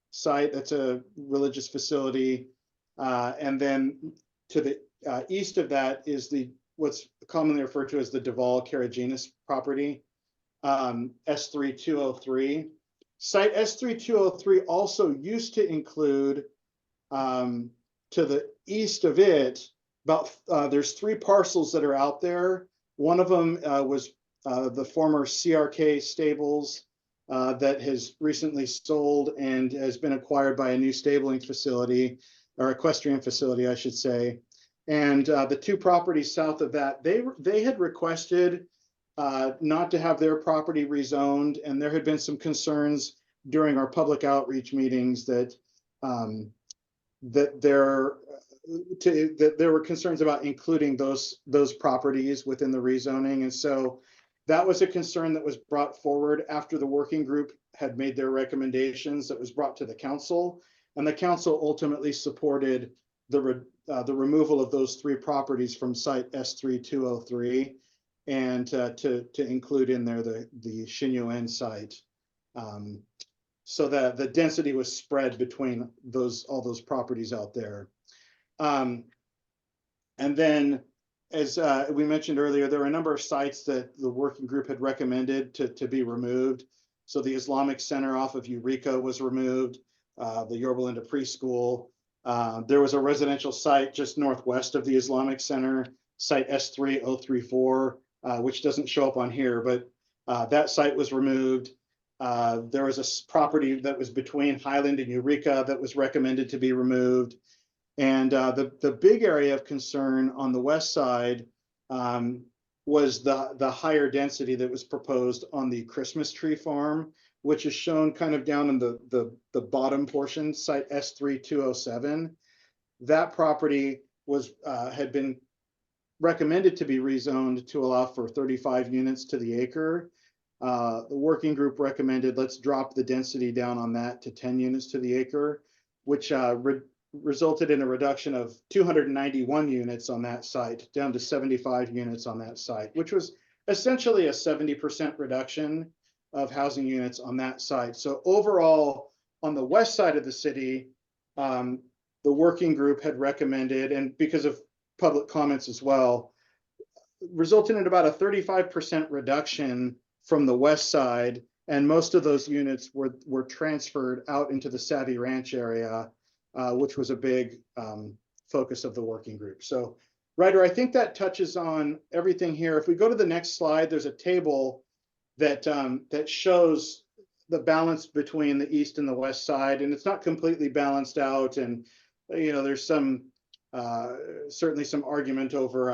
site. That's a religious facility. And then to the east of that is what's commonly referred to as the Duval Caraginas property, S3203. Site S3203 also used to include, to the east of it, there's 3 parcels that are out there. One of them was the former CRK stables that has recently sold and has been acquired by a new stabling facility, or equestrian facility, I should say. And the two properties south of that, they had requested not to have their property rezoned, and there had been some concerns during our public outreach meetings that that there were concerns about including those properties within the rezoning, and so that was a concern that was brought forward after the working group had made their recommendations. That was brought to the council, and the council ultimately supported the removal of those three properties from site S3203, and to include in there the Shinyuan site. So that the density was spread between all those properties out there. And then, as we mentioned earlier, there were a number of sites that the working group had recommended to be removed. So the Islamic Center off of Eureka was removed, the Yorba Linda Preschool. There was a residential site just northwest of the Islamic Center, site S3034, which doesn't show up on here, but that site was removed. There was a property that was between Highland and Eureka that was recommended to be removed. And the big area of concern on the west side was the higher density that was proposed on the Christmas tree farm, which is shown kind of down in the bottom portion, site S3207. That property had been recommended to be rezoned to allow for 35 units to the acre. The working group recommended let's drop the density down on that to 10 units to the acre, which resulted in a reduction of 291 units on that site, down to 75 units on that site, which was essentially a 70% reduction of housing units on that site. So overall, on the west side of the city, the working group had recommended, and because of public comments as well, resulted in about a 35% reduction from the west side, and most of those units were transferred out into the Savvy Ranch area, which was a big focus of the working group. So, Ryder, I think that touches on everything here. If we go to the next slide, there's a table that that shows the balance between the east and the west side, and it's not completely balanced out. And there's some certainly some argument over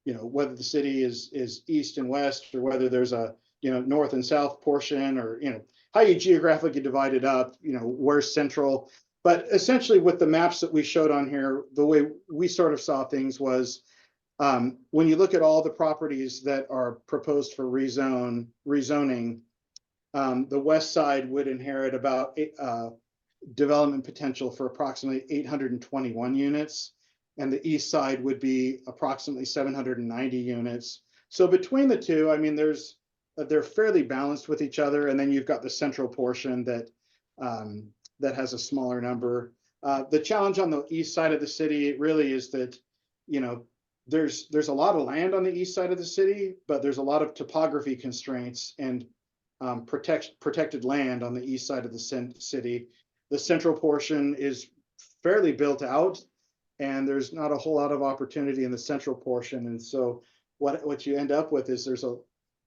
whether the city is east and west, or whether there's a north and south portion, or how you geographically divide it up, where's central. But essentially with the maps that we showed on here, the way we sort of saw things was when you look at all the properties that are proposed for rezoning, the west side would inherit about development potential for approximately 821 units, and the east side would be approximately 790 units. So between the two, I mean, they're fairly balanced with each other, and then you've got the central portion that that has a smaller number. The challenge on the east side of the city really is that there's a lot of land on the east side of the city, but there's a lot of topography constraints and protected land on the east side of the city. The central portion is fairly built out, and there's not a whole lot of opportunity in the central portion. And so what you end up with is there's a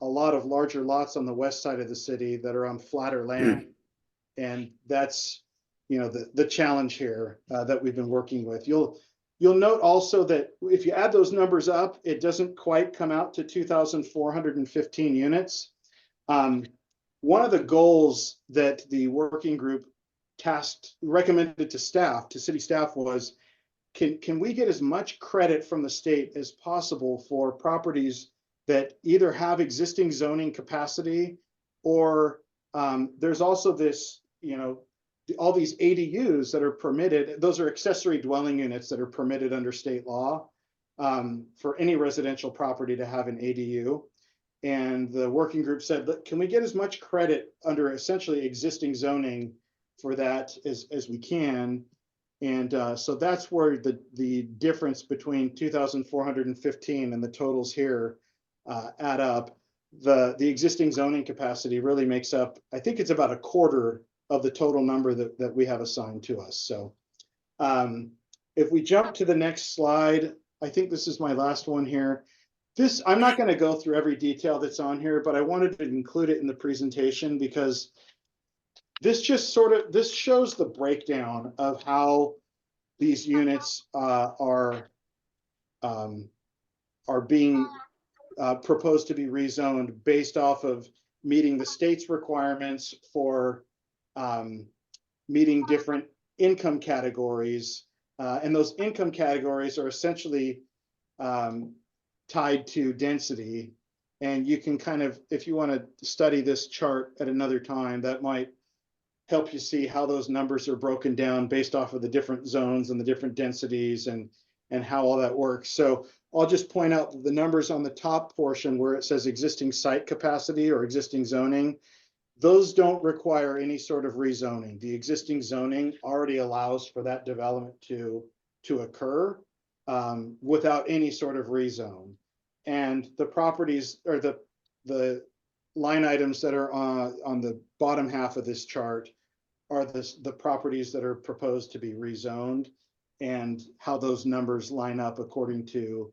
lot of larger lots on the west side of the city that are on flatter land. And that's the challenge here that we've been working with. You'll note also that if you add those numbers up, it doesn't quite come out to 2,415 units. One of the goals that the working group recommended to city staff, was can we get as much credit from the state as possible for properties that either have existing zoning capacity, or there's also this, all these ADUs that are permitted. Those are accessory dwelling units that are permitted under state law for any residential property to have an ADU. And the working group said, can we get as much credit under essentially existing zoning for that as we can? And so that's where the difference between 2,415 and the totals here add up. The existing zoning capacity really makes up, I think it's about a quarter of the total number that we have assigned to us. So if we jump to the next slide, I think this is my last one here. I'm not going to go through every detail that's on here, but I wanted to include it in the presentation because this just this shows the breakdown of how these units are um, are being proposed to be rezoned based off of meeting the state's requirements for meeting different income categories. And those income categories are essentially tied to density. And you can kind of, if you want to study this chart at another time, that might help you see how those numbers are broken down based off of the different zones and the different densities and how all that works. So I'll just point out the numbers on the top portion where it says existing site capacity or existing zoning. Those don't require any sort of rezoning. The existing zoning already allows for that development to occur without any sort of rezone. And the properties or the line items that are on the bottom half of this chart are the properties that are proposed to be rezoned and how those numbers line up according to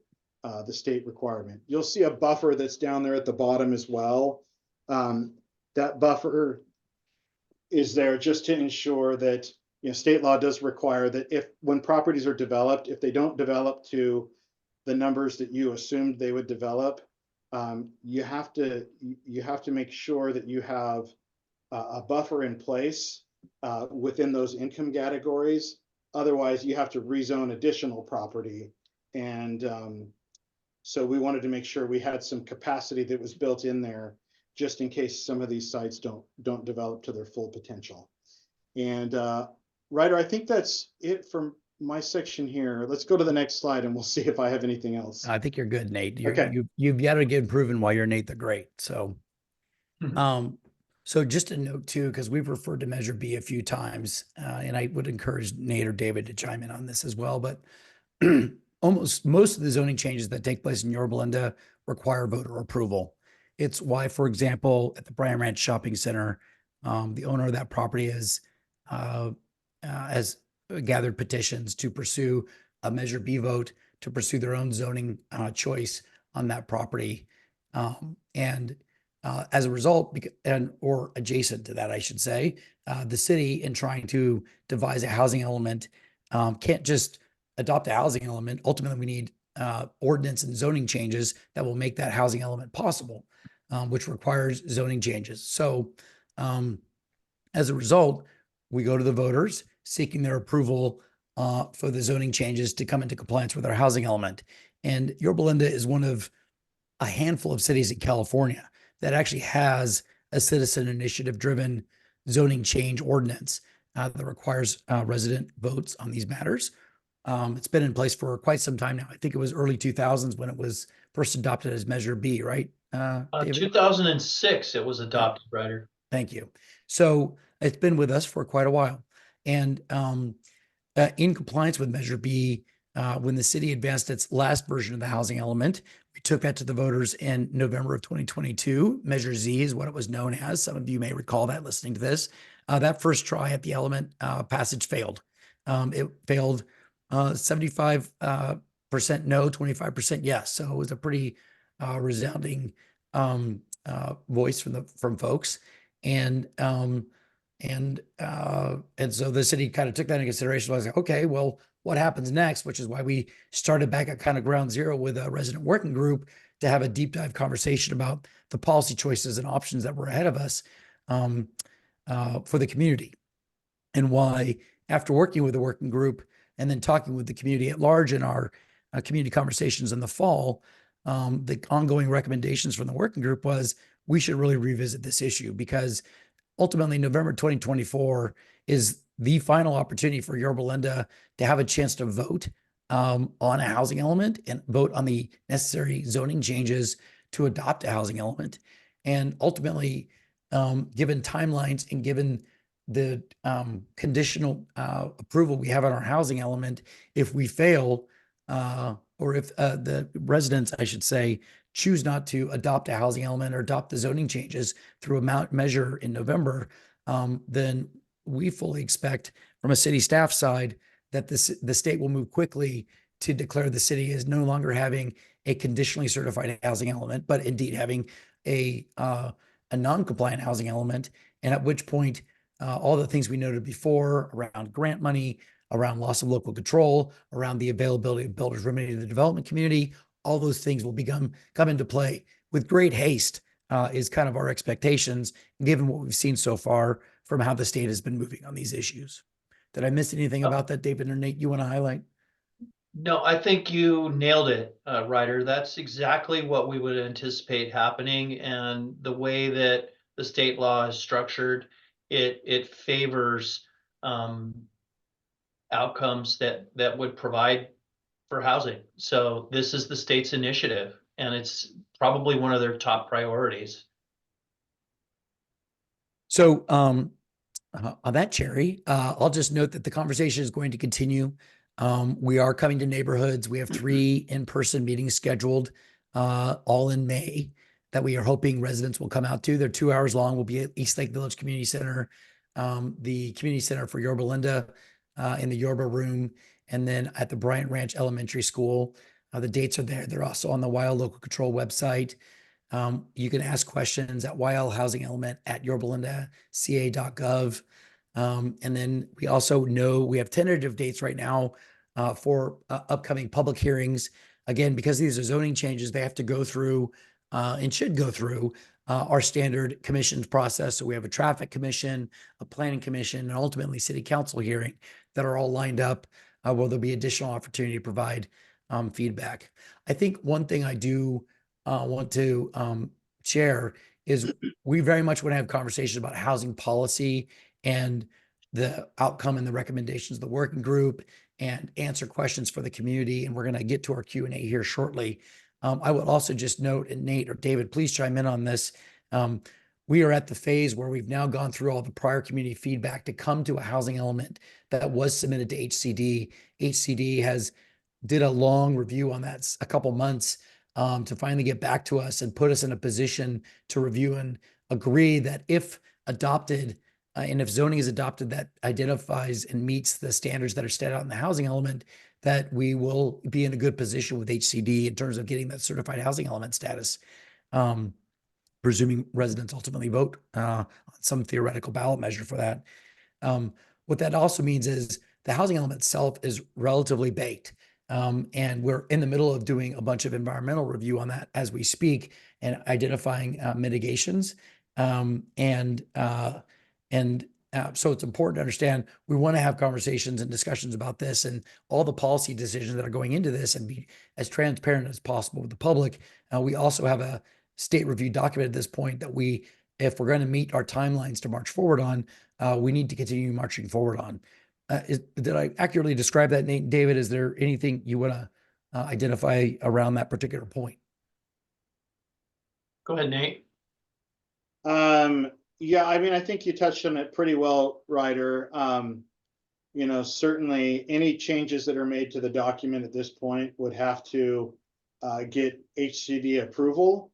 the state requirement. You'll see a buffer that's down there at the bottom as well. That buffer is there just to ensure that, you know, state law does require that if when properties are developed, if they don't develop to the numbers that you assumed they would develop, you have to make sure that you have a buffer in place within those income categories. Otherwise, you have to rezone additional property. And so we wanted to make sure we had some capacity that was built in there just in case some of these sites don't develop to their full potential. And Ryder, I think that's it from my section here. Let's go to the next slide and we'll see if I have anything else. I think you're good, Nate. Okay. You've got to get proven why you're Nate the Great. So, so just a note too, because we've referred to Measure B a few times, and I would encourage Nate or David to chime in on this as well. But almost most of the zoning changes that take place in Yorba require voter approval. It's why, for example, at the Bryan Ranch Shopping Center, the owner of that property has gathered petitions to pursue a Measure B vote to pursue their own zoning choice on that property. And as a result, or adjacent to that, I should say, the city, in trying to devise a housing element, can't just adopt a housing element. Ultimately, we need ordinance and zoning changes that will make that housing element possible, which requires zoning changes. So as a result, we go to the voters seeking their approval for the zoning changes to come into compliance with our housing element. And Yorba is one of a handful of cities in California that actually has a citizen initiative driven zoning change ordinance that requires resident votes on these matters. It's been in place for quite some time now. I think it was early 2000s when it was first adopted as Measure B, right? David? 2006, it was adopted, Ryder. Thank you. So it's been with us for quite a while. And in compliance with Measure B, when the city advanced its last version of the housing element, we took that to the voters in November of 2022. Measure Z is what it was known as. Some of you may recall that listening to this. That first try at the element passage failed. It failed 75% no, 25% yes. So it was a pretty resounding voice from folks. And so the city kind of took that into consideration. I was like, okay, well, what happens next? Which is why we started back at kind of ground zero with a resident working group to have a deep dive conversation about the policy choices and options that were ahead of us for the community. And why, after working with the working group and then talking with the community at large in our community conversations in the fall, the ongoing recommendations from the working group was we should really revisit this issue, because ultimately November 2024 is the final opportunity for Yorba to have a chance to vote on a housing element and vote on the necessary zoning changes to adopt a housing element. And ultimately, given timelines and given the conditional approval we have on our housing element, if we fail, or if the residents, I should say, choose not to adopt a housing element or adopt the zoning changes through a measure in November, then we fully expect from a city staff side that the state will move quickly to declare the city as no longer having a conditionally certified housing element, but indeed having a non-compliant housing element. And at which point, all the things we noted before around grant money, around loss of local control, around the availability of builders remedy to the development community. All those things will come into play with great haste, is kind of our expectations, given what we've seen so far from how the state has been moving on these issues. Did I miss anything about that, David or Nate, you want to highlight? No, I think you nailed it, Ryder. That's exactly what we would anticipate happening, and the way that the state law is structured, it favors outcomes that would provide for housing. So this is the state's initiative, and it's probably one of their top priorities. So, on that, Cherry, I'll just note that the conversation is going to continue. We are coming to neighborhoods. We have 3 in-person meetings scheduled, all in May, that we are hoping residents will come out to. They're 2 hours long. We'll be at East Lake Village Community Center, the community center for Yorba Linda, in the Yorba room, and then at the Bryant Ranch Elementary School. The dates are there. They're also on the Wild Local Control website. You can ask questions at YL Housing Element at yorbalindaca.gov. And then we also know we have tentative dates right now, for upcoming public hearings. Again, because these are zoning changes, they have to go through, and should go through, our standard commissions process. So we have a traffic commission, a planning commission, and ultimately city council hearing that are all lined up, where there'll be additional opportunity to provide feedback. I think one thing I do want to share is we very much want to have conversations about housing policy and the outcome and the recommendations of the working group, and answer questions for the community. And we're going to get to our Q&A here shortly. I would also just note, and Nate or David, please chime in on this. We are at the phase where we've now gone through all the prior community feedback to come to a housing element that was submitted to HCD. HCD has did a long review on that, a couple months, to finally get back to us and put us in a position to review and agree that if adopted, and if zoning is adopted that identifies and meets the standards that are set out in the housing element, that we will be in a good position with HCD in terms of getting that certified housing element status, presuming residents ultimately vote on some theoretical ballot measure for that. What that also means is the housing element itself is relatively baked. And we're in the middle of doing a bunch of environmental review on that as we speak, and identifying mitigations. So it's important to understand we want to have conversations and discussions about this and all the policy decisions that are going into this, and be as transparent as possible with the public. We also have a state review document at this point that if we're going to meet our timelines to march forward on, we need to continue marching forward on. Did I accurately describe that, Nate and David? Is there anything you want to identify around that particular point? Go ahead, Nate. Yeah, I mean, I think you touched on it pretty well, Ryder. Certainly any changes that are made to the document at this point would have to get HCD approval.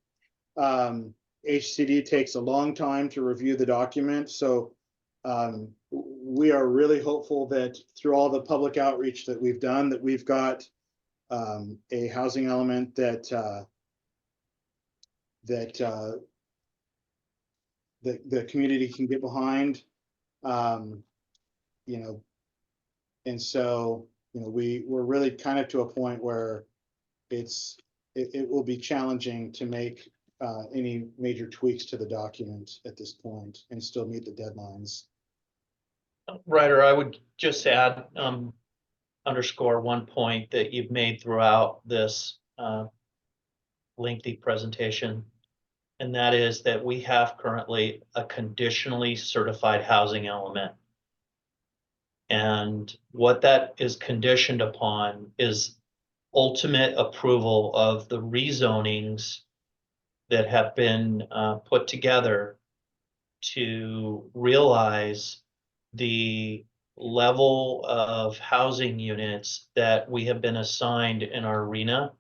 HCD takes a long time to review the document. So we are really hopeful that through all the public outreach that we've done, that we've got a housing element that the community can get behind. And so we're really kind of to a point where it will be challenging to make any major tweaks to the document at this point and still meet the deadlines. Ryder, I would just add, underscore one point that you've made throughout this lengthy presentation, and that is that we have currently a conditionally certified housing element. And what that is conditioned upon is ultimate approval of the rezonings that have been put together to realize the level of housing units that we have been assigned in our arena.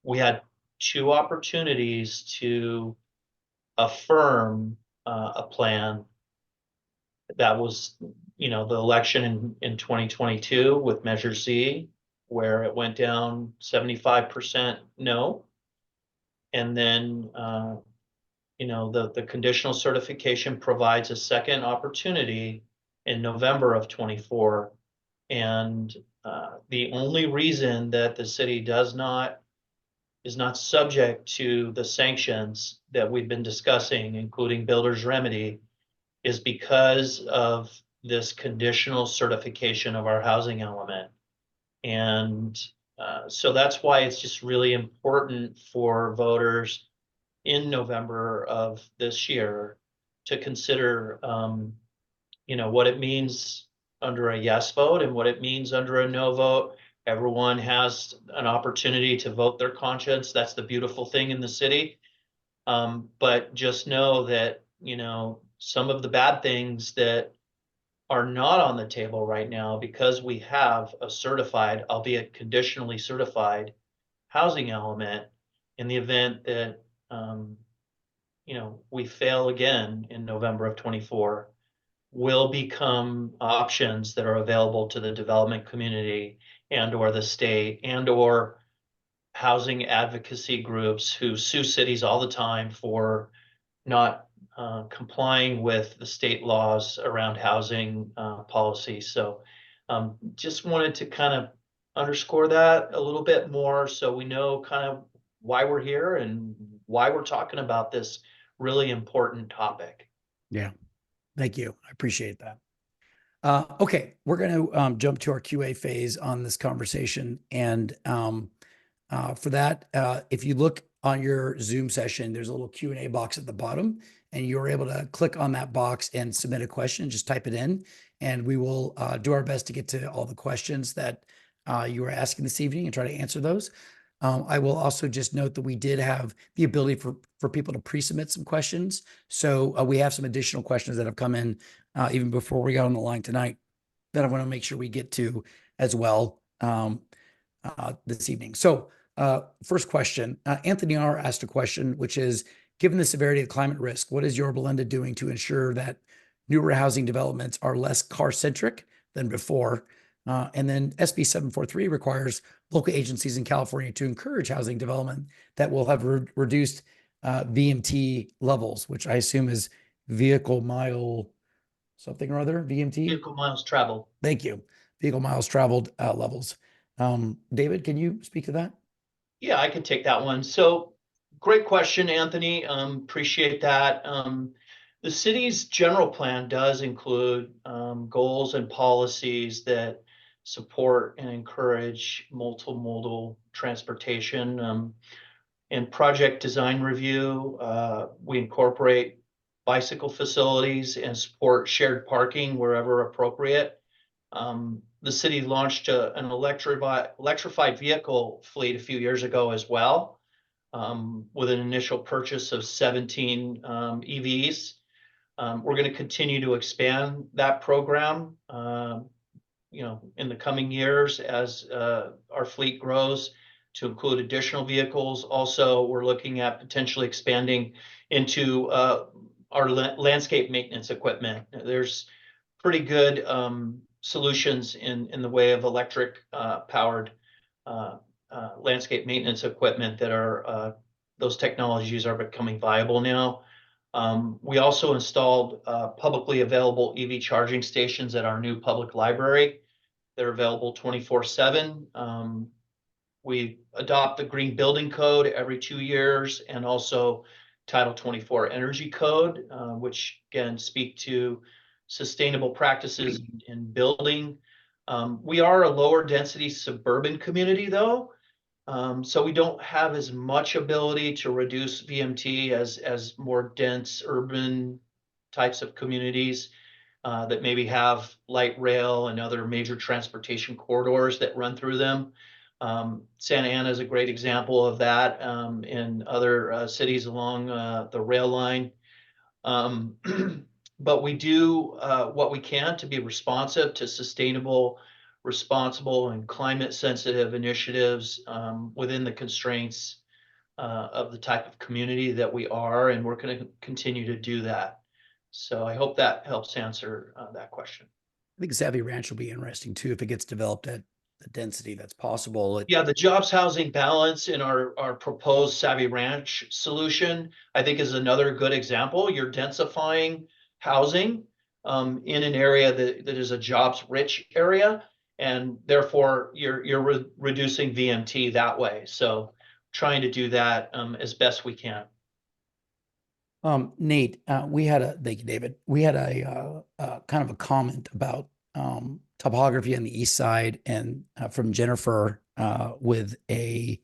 We had 2 opportunities to affirm a plan. That was, the election in 2022 with Measure C, where it went down 75% no. And then, the conditional certification provides a second opportunity in November of 24. And the only reason that the city is not subject to the sanctions that we've been discussing, including builder's remedy, is because of this conditional certification of our housing element. And so that's why it's just really important for voters in November of this year to consider, what it means under a yes vote and what it means under a no vote. Everyone has an opportunity to vote their conscience. That's the beautiful thing in the city. But just know that, some of the bad things that are not on the table right now, because we have a certified, albeit conditionally certified, housing element, in the event that, we fail again in November of 24, will become options that are available to the development community and or the state and or housing advocacy groups who sue cities all the time for not complying with the state laws around housing policy. So just wanted to kind of underscore that a little bit more so we know kind of why we're here and why we're talking about this really important topic. Yeah. Thank you. I appreciate that. Okay, we're going to jump to our QA phase on this conversation. And for that, if you look on your Zoom session, there's a little Q&A box at the bottom, and you're able to click on that box and submit a question. Just type it in, and we will do our best to get to all the questions that you are asking this evening and try to answer those. I will also just note that we did have the ability for people to pre-submit some questions. So we have some additional questions that have come in even before we got on the line tonight that I want to make sure we get to as well this evening. So first question, Anthony R. asked a question, which is, given the severity of climate risk, what is Yorba doing to ensure that newer housing developments are less car-centric than before? And then SB 743 requires local agencies in California to encourage housing development that will have reduced VMT levels, which I assume is vehicle mile something or other, VMT? Vehicle miles traveled. Thank you. Vehicle miles traveled levels. David, can you speak to that? Yeah, I could take that one. So great question, Anthony. Appreciate that. The city's general plan does include goals and policies that support and encourage multimodal transportation. In project design review, we incorporate bicycle facilities and support shared parking wherever appropriate. The city launched an electrified vehicle fleet a few years ago as well, with an initial purchase of 17 EVs. We're going to continue to expand that program, in the coming years as our fleet grows to include additional vehicles. Also, we're looking at potentially expanding into our landscape maintenance equipment. There's pretty good solutions in the way of electric powered landscape maintenance equipment that are those technologies are becoming viable now. We also installed publicly available EV charging stations at our new public library. They're available 24/7. We adopt the Green Building Code every 2 years, and also Title 24 Energy Code, which again speak to sustainable practices in building. We are a lower density suburban community though, so we don't have as much ability to reduce VMT as more dense urban types of communities that maybe have light rail and other major transportation corridors that run through them. Santa Ana is a great example of that, in other cities along the rail line. But we do what we can to be responsive to sustainable, responsible, and climate sensitive initiatives within the constraints of the type of community that we are, and we're going to continue to do that. So I hope that helps answer that question. I think Savvy Ranch will be interesting too if it gets developed at the density that's possible. Yeah, the jobs housing balance in our proposed Savvy Ranch solution, I think, is another good example. You're densifying housing in an area that is a jobs-rich area, and therefore you're reducing VMT that way. So trying to do that as best we can. Nate, thank you, David. We had a kind of a comment about topography on the east side, and from Jennifer with a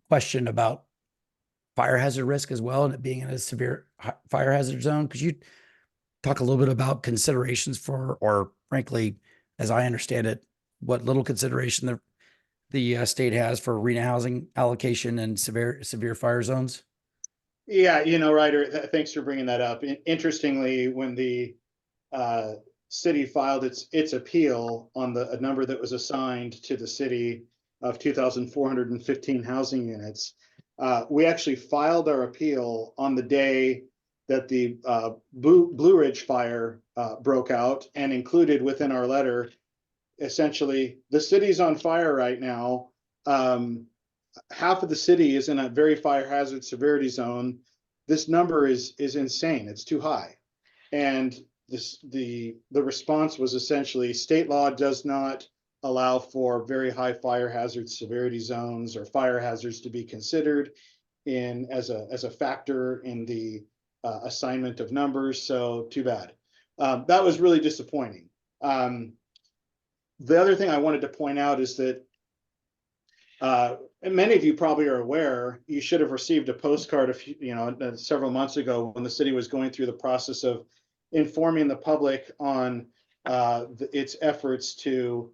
question about fire hazard risk as well, and it being in a severe fire hazard zone. Could you talk a little bit about considerations for, or frankly, as I understand it, what little consideration the state has for arena housing allocation and severe fire zones? Yeah, Ryder, thanks for bringing that up. Interestingly, when the uh, city filed its appeal on a number that was assigned to the city of 2,415 housing units, we actually filed our appeal on the day that the Blue Ridge fire broke out, and included within our letter, essentially, the city's on fire right now. Half of the city is in a very fire hazard severity zone. This number is insane. It's too high. And the response was essentially, state law does not allow for very high fire hazard severity zones or fire hazards to be considered as a factor in the assignment of numbers. So too bad. That was really disappointing. The other thing I wanted to point out is that and many of you probably are aware, you should have received a postcard several months ago when the city was going through the process of informing the public on its efforts to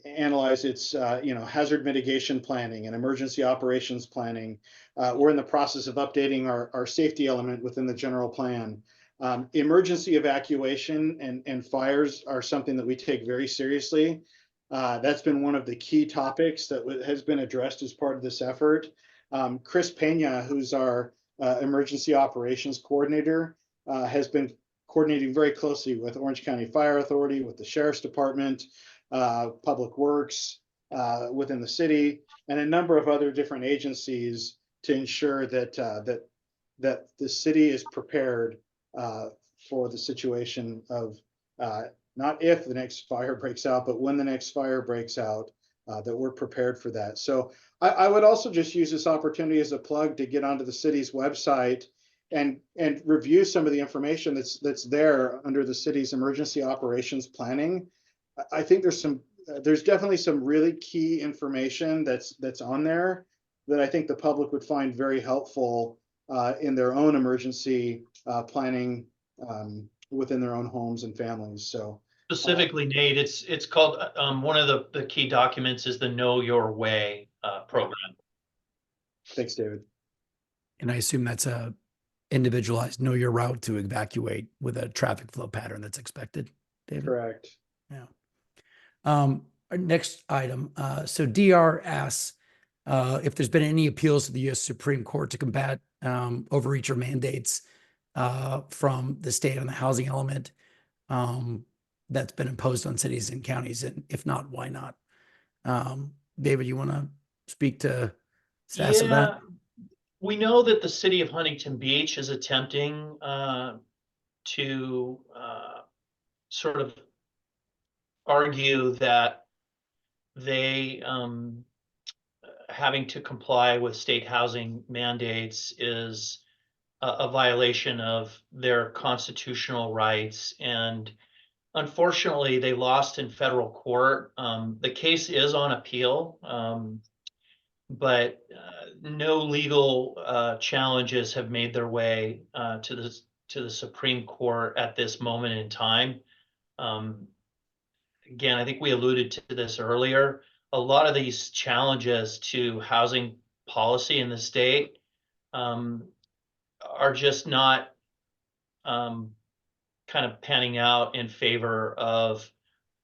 analyze its hazard mitigation planning and emergency operations planning. We're in the process of updating our safety element within the general plan. Emergency evacuation and fires are something that we take very seriously. That's been one of the key topics that has been addressed as part of this effort. Chris Pena, who's our emergency operations coordinator, has been coordinating very closely with Orange County Fire Authority, with the Sheriff's Department, Public Works within the city, and a number of other different agencies to ensure that the city is prepared for the situation of not if the next fire breaks out, but when the next fire breaks out, that we're prepared for that. So I would also just use this opportunity as a plug to get onto the city's website and review some of the information that's there under the city's emergency operations planning. I think there's definitely some really key information that's on there that I think the public would find very helpful in their own emergency planning within their own homes and families. So Specifically, Nate, it's called one of the key documents is the Know Your Way program. Thanks, David. And I assume that's a individualized know your route to evacuate with a traffic flow pattern that's expected, David? Correct. Yeah. Our next item. So DR asks if there's been any appeals to the U.S. Supreme Court to combat overreach or mandates from the state on the housing element that's been imposed on cities and counties, and if not, why not? David, you want to speak to status of that? We know that the city of Huntington Beach is attempting to sort of argue that they having to comply with state housing mandates is a violation of their constitutional rights. And unfortunately, they lost in federal court. The case is on appeal, but no legal challenges have made their way to the Supreme Court at this moment in time. Again, I think we alluded to this earlier. A lot of these challenges to housing policy in the state are just not kind of panning out in favor of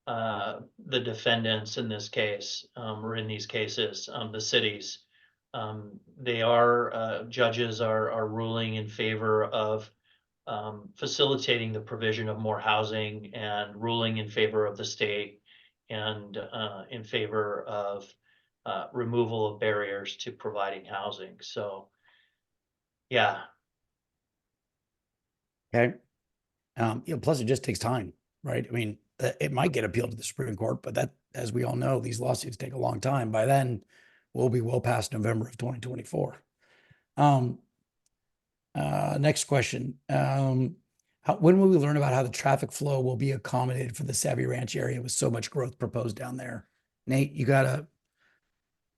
the defendants in this case, or in these cases, the cities. Judges are ruling in favor of facilitating the provision of more housing and ruling in favor of the state and in favor of removal of barriers to providing housing. So, yeah. Okay. Plus it just takes time, right? I mean, it might get appealed to the Supreme Court, but that, as we all know, these lawsuits take a long time. By then, we'll be well past November of 2024. Next question. When will we learn about how the traffic flow will be accommodated for the Savvy Ranch area with so much growth proposed down there? Nate, you got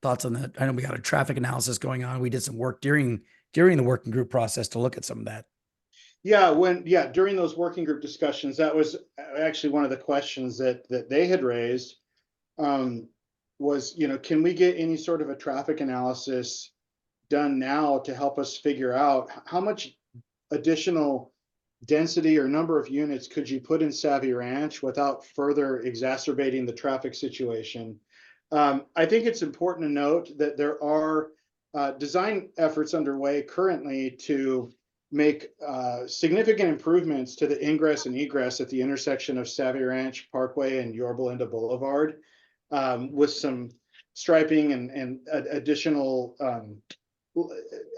thoughts on that? I know we got a traffic analysis going on. We did some work during the working group process to look at some of that. Yeah, during those working group discussions, that was actually one of the questions that they had raised. Was, can we get any sort of a traffic analysis done now to help us figure out how much additional density or number of units could you put in Savvy Ranch without further exacerbating the traffic situation? I think it's important to note that there are design efforts underway currently to make significant improvements to the ingress and egress at the intersection of Savvy Ranch Parkway and Yorba Boulevard, with some striping and additional,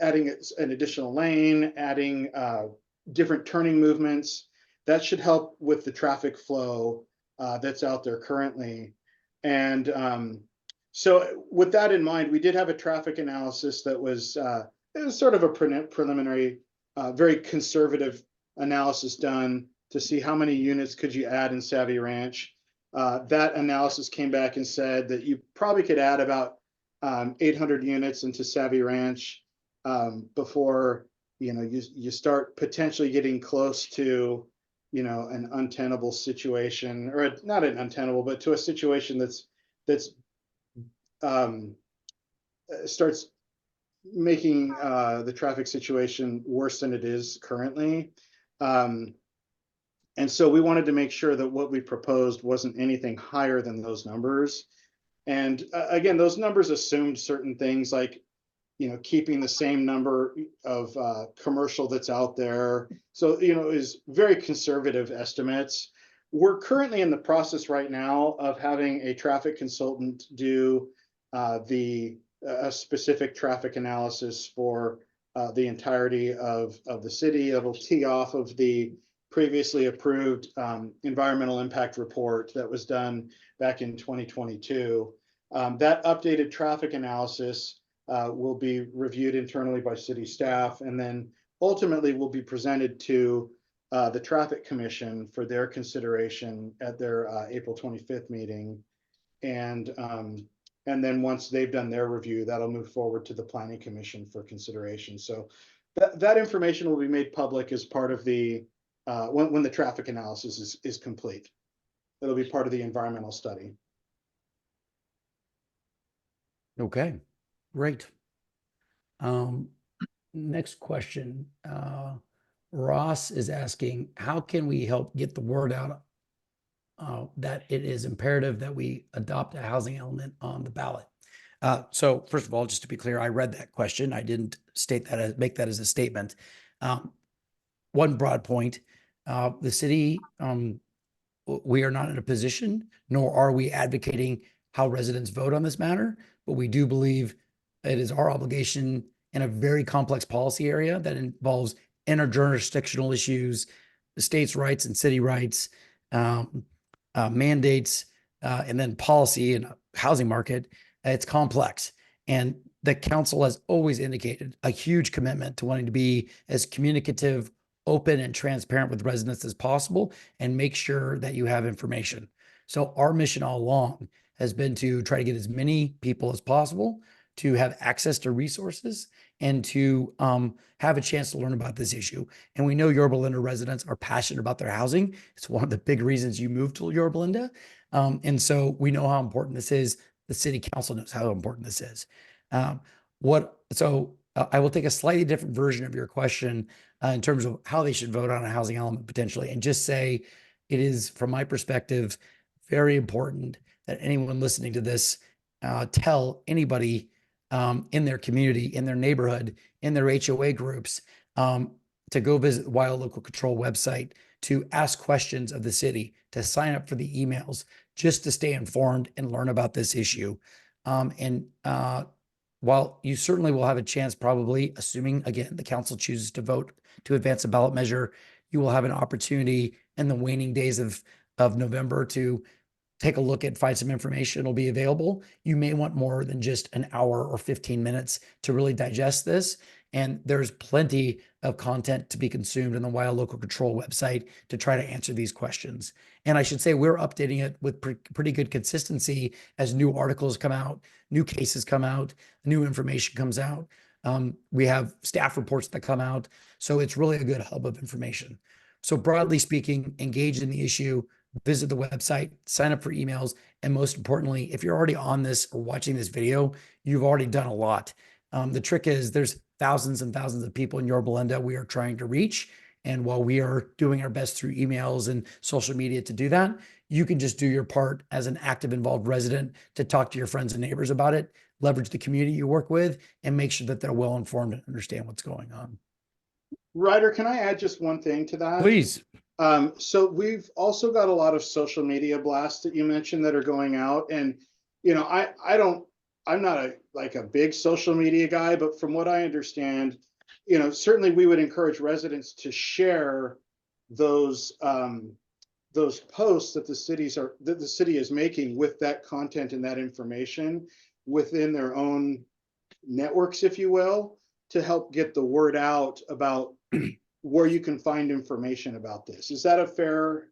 adding an additional lane, adding different turning movements. That should help with the traffic flow that's out there currently. And so with that in mind, we did have a traffic analysis that was, it was sort of a preliminary, very conservative analysis done to see how many units could you add in Savvy Ranch. That analysis came back and said that you probably could add about 800 units into Savvy Ranch before you start potentially getting close to an untenable situation, or not an untenable, but to a situation that's starts making the traffic situation worse than it is currently. And so we wanted to make sure that what we proposed wasn't anything higher than those numbers. And again, those numbers assumed certain things like, keeping the same number of commercial that's out there. So, is very conservative estimates. We're currently in the process right now of having a traffic consultant do a specific traffic analysis for the entirety of the city. It'll tee off of the previously approved environmental impact report that was done back in 2022. That updated traffic analysis will be reviewed internally by city staff, and then ultimately will be presented to the Traffic Commission for their consideration at their April 25th meeting. And then once they've done their review, that'll move forward to the Planning Commission for consideration. So that information will be made public as part of the when the traffic analysis is complete. It'll be part of the environmental study. Okay, great. Next question. Ross is asking, how can we help get the word out that it is imperative that we adopt a housing element on the ballot? So first of all, just to be clear, I read that question. I didn't state that, make that as a statement. One broad point, the city, we are not in a position, nor are we advocating how residents vote on this matter, but we do believe it is our obligation in a very complex policy area that involves interjurisdictional issues, the state's rights and city rights, mandates, and then policy and housing market. It's complex. And the council has always indicated a huge commitment to wanting to be as communicative, open, and transparent with residents as possible, and make sure that you have information. So our mission all along has been to try to get as many people as possible to have access to resources and to have a chance to learn about this issue. And we know Yorba Linda residents are passionate about their housing. It's one of the big reasons you moved to Yorba Linda. And so we know how important this is. The city council knows how important this is. I will take a slightly different version of your question in terms of how they should vote on a housing element potentially, and just say it is, from my perspective, very important that anyone listening to this tell anybody in their community, in their neighborhood, in their HOA groups, to go visit the Wild Local Control website, to ask questions of the city, to sign up for the emails, just to stay informed and learn about this issue. While you certainly will have a chance, probably, assuming, again, the council chooses to vote to advance a ballot measure, you will have an opportunity in the waning days of November to take a look at, find some information. It'll be available. You may want more than just an hour or 15 minutes to really digest this. And there's plenty of content to be consumed in the Wild Local Control website to try to answer these questions. And I should say we're updating it with pretty good consistency as new articles come out, new cases come out, new information comes out. We have staff reports that come out. So it's really a good hub of information. So broadly speaking, engage in the issue, visit the website, sign up for emails, and most importantly, if you're already on this or watching this video, you've already done a lot. The trick is there's thousands and thousands of people in Yorba we are trying to reach. And while we are doing our best through emails and social media to do that, you can just do your part as an active, involved resident to talk to your friends and neighbors about it, leverage the community you work with, and make sure that they're well informed and understand what's going on. Ryder, can I add just one thing to that? Please. So we've also got a lot of social media blasts that you mentioned that are going out. And, you know, I'm not a big social media guy, but from what I understand, you know, certainly we would encourage residents to share those posts that the city is making with that content and that information within their own networks, if you will, to help get the word out about where you can find information about this. Is that a fair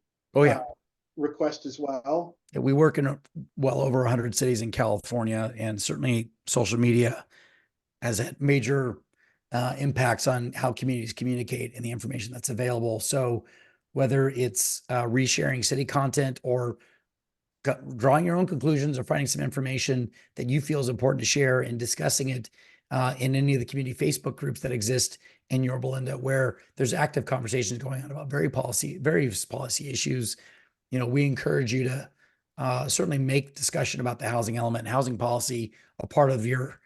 request as well? Yeah, we work in well over 100 cities in California, and certainly social media has had major impacts on how communities communicate and the information that's available. So whether it's resharing city content or drawing your own conclusions or finding some information that you feel is important to share and discussing it in any of the community Facebook groups that exist in Yorba, where there's active conversations going on about various policy issues. You know, we encourage you to certainly make discussion about the housing element and housing policy a part of your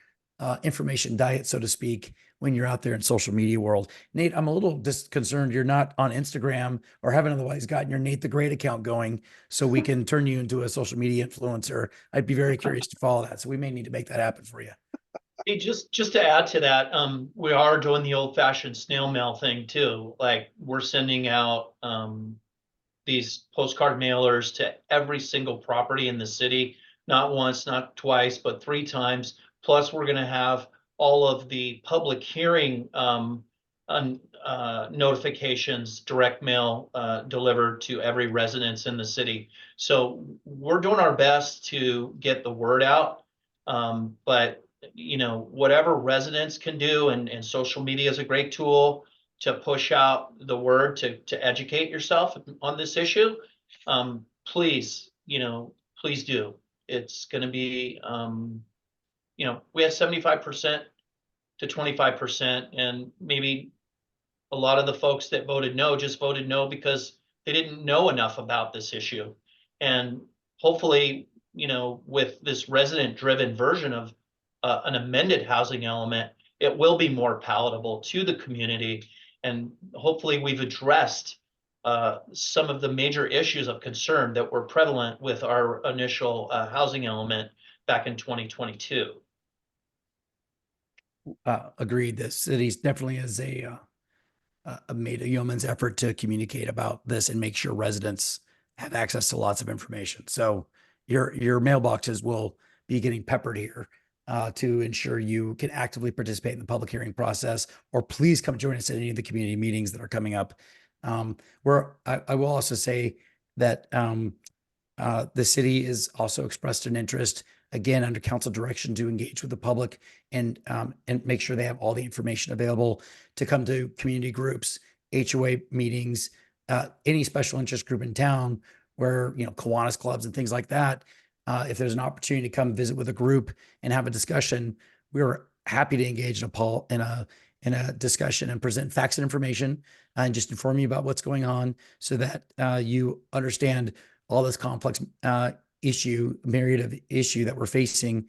information diet, so to speak, when you're out there in social media world. Nate, I'm a little concerned you're not on Instagram or haven't otherwise gotten your Nate the Great account going so we can turn you into a social media influencer. I'd be very curious to follow that. So we may need to make that happen for you. Hey, just to add to that, we are doing the old-fashioned snail mail thing too. Like we're sending out these postcard mailers to every single property in the city, not once, not twice, but 3 times. Plus, we're going to have all of the public hearing notifications, direct mail delivered to every residence in the city. So we're doing our best to get the word out. But you know, whatever residents can do, and social media is a great tool to push out the word to educate yourself on this issue. Please, you know, please do. It's going to be, you know, we have 75% to 25%, and maybe a lot of the folks that voted no just voted no because they didn't know enough about this issue. And hopefully, you know, with this resident-driven version of an amended housing element, it will be more palatable to the community. And hopefully we've addressed some of the major issues of concern that were prevalent with our initial housing element back in 2022. Agreed. The city definitely is made a yeoman's effort to communicate about this and make sure residents have access to lots of information. So your mailboxes will be getting peppered here to ensure you can actively participate in the public hearing process, or please come join us at any of the community meetings that are coming up. Where I will also say that the city has also expressed an interest, again, under council direction, to engage with the public and make sure they have all the information available to come to community groups, HOA meetings, any special interest group in town where, you know, Kiwanis clubs and things like that. If there's an opportunity to come visit with a group and have a discussion, we're happy to engage in a discussion and present facts and information and just inform you about what's going on so that you understand all this complex myriad of issue that we're facing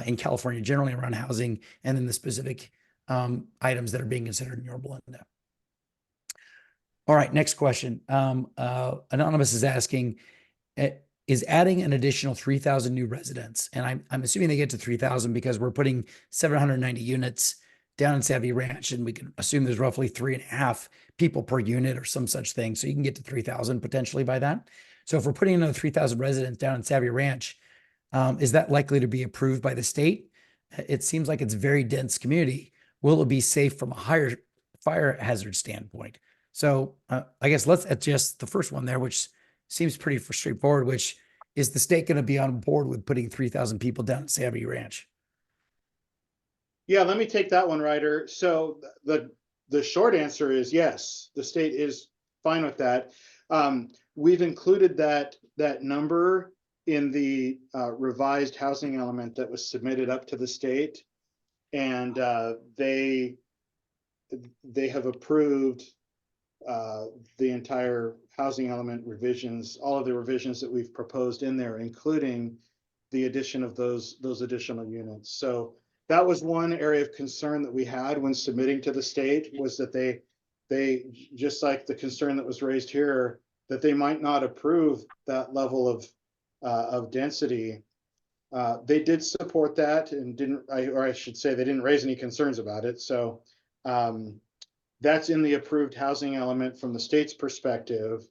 in California, generally around housing, and then the specific items that are being considered in Yorba. All right, next question. Anonymous is asking, is adding an additional 3,000 new residents, and I'm assuming they get to 3,000 because we're putting 790 units down in Savvy Ranch, and we can assume there's roughly 3.5 people per unit or some such thing. So you can get to 3,000 potentially by that. So if we're putting another 3,000 residents down in Savvy Ranch, is that likely to be approved by the state? It seems like it's a very dense community. Will it be safe from a higher fire hazard standpoint? So I guess let's adjust the first one there, which seems pretty straightforward, which is the state going to be on board with putting 3,000 people down in Savvy Ranch? Yeah, let me take that one, Ryder. So the short answer is yes, the state is fine with that. We've included that number in the revised housing element that was submitted up to the state, and they have approved the entire housing element revisions, all of the revisions that we've proposed in there, including the addition of those additional units. So that was one area of concern that we had when submitting to the state, was that they just like the concern that was raised here, that they might not approve that level of density. They did support that and didn't, or I should say, they didn't raise any concerns about it. So that's in the approved housing element from the state's perspective,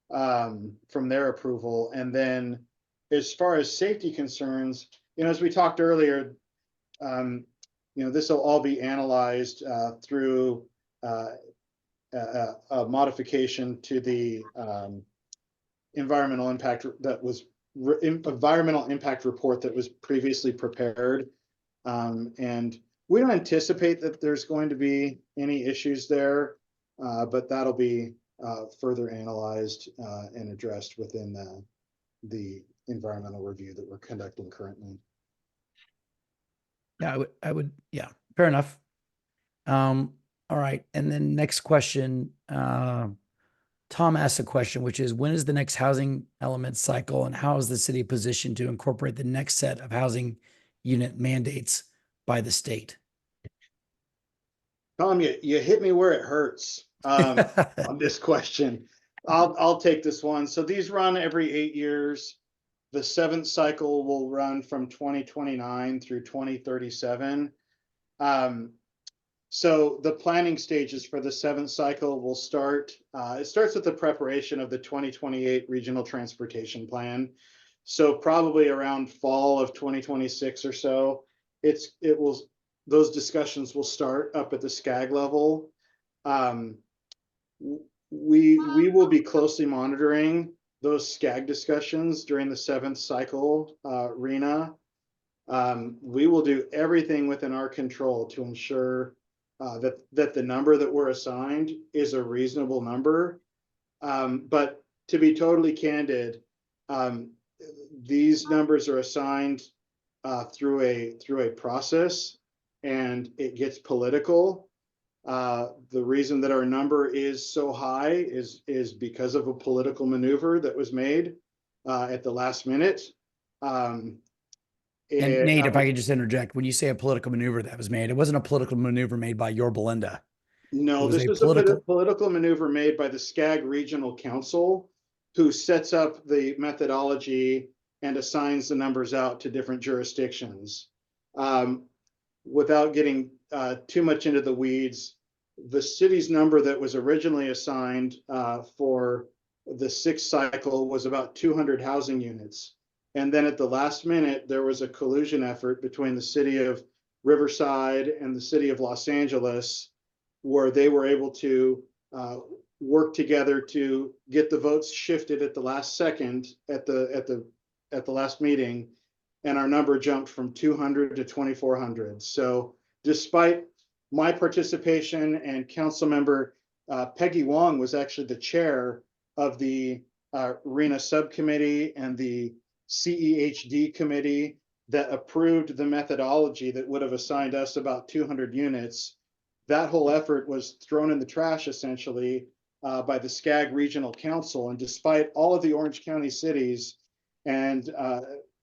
from their approval. And then as far as safety concerns, as we talked earlier, this will all be analyzed through a modification to the environmental impact report that was previously prepared. And we don't anticipate that there's going to be any issues there, but that'll be further analyzed and addressed within the environmental review that we're conducting currently. Yeah, yeah, fair enough. All right. And then next question, Tom asked a question, which is, when is the next housing element cycle, and how is the city positioned to incorporate the next set of housing unit mandates by the state? Tom, you hit me where it hurts on this question. I'll take this one. So these run every 8 years. The 7th cycle will run from 2029 through 2037. So the planning stages for the 7th cycle will start. It starts with the preparation of the 2028 Regional Transportation Plan. So probably around fall of 2026 or so, those discussions will start up at the SCAG level. We will be closely monitoring those SCAG discussions during the 7th cycle, Rena. We will do everything within our control to ensure that the number that we're assigned is a reasonable number. But to be totally candid, these numbers are assigned through a process, and it gets political. The reason that our number is so high is because of a political maneuver that was made at the last minute. And Nate, if I could just interject, when you say a political maneuver that was made, it wasn't a political maneuver made by Yorba. No, this was a political maneuver made by the SCAG Regional Council, who sets up the methodology and assigns the numbers out to different jurisdictions. Without getting too much into the weeds, the city's number that was originally assigned for the 6th cycle was about 200 housing units. And then at the last minute, there was a collusion effort between the city of Riverside and the city of Los Angeles, where they were able to work together to get the votes shifted at the last second at the last meeting, and our number jumped from 200 to 2,400. So despite my participation, and council member Peggy Wong was actually the chair of the RENA subcommittee and the CEHD committee that approved the methodology that would have assigned us about 200 units. That whole effort was thrown in the trash essentially by the SCAG Regional Council. And despite all of the Orange County cities and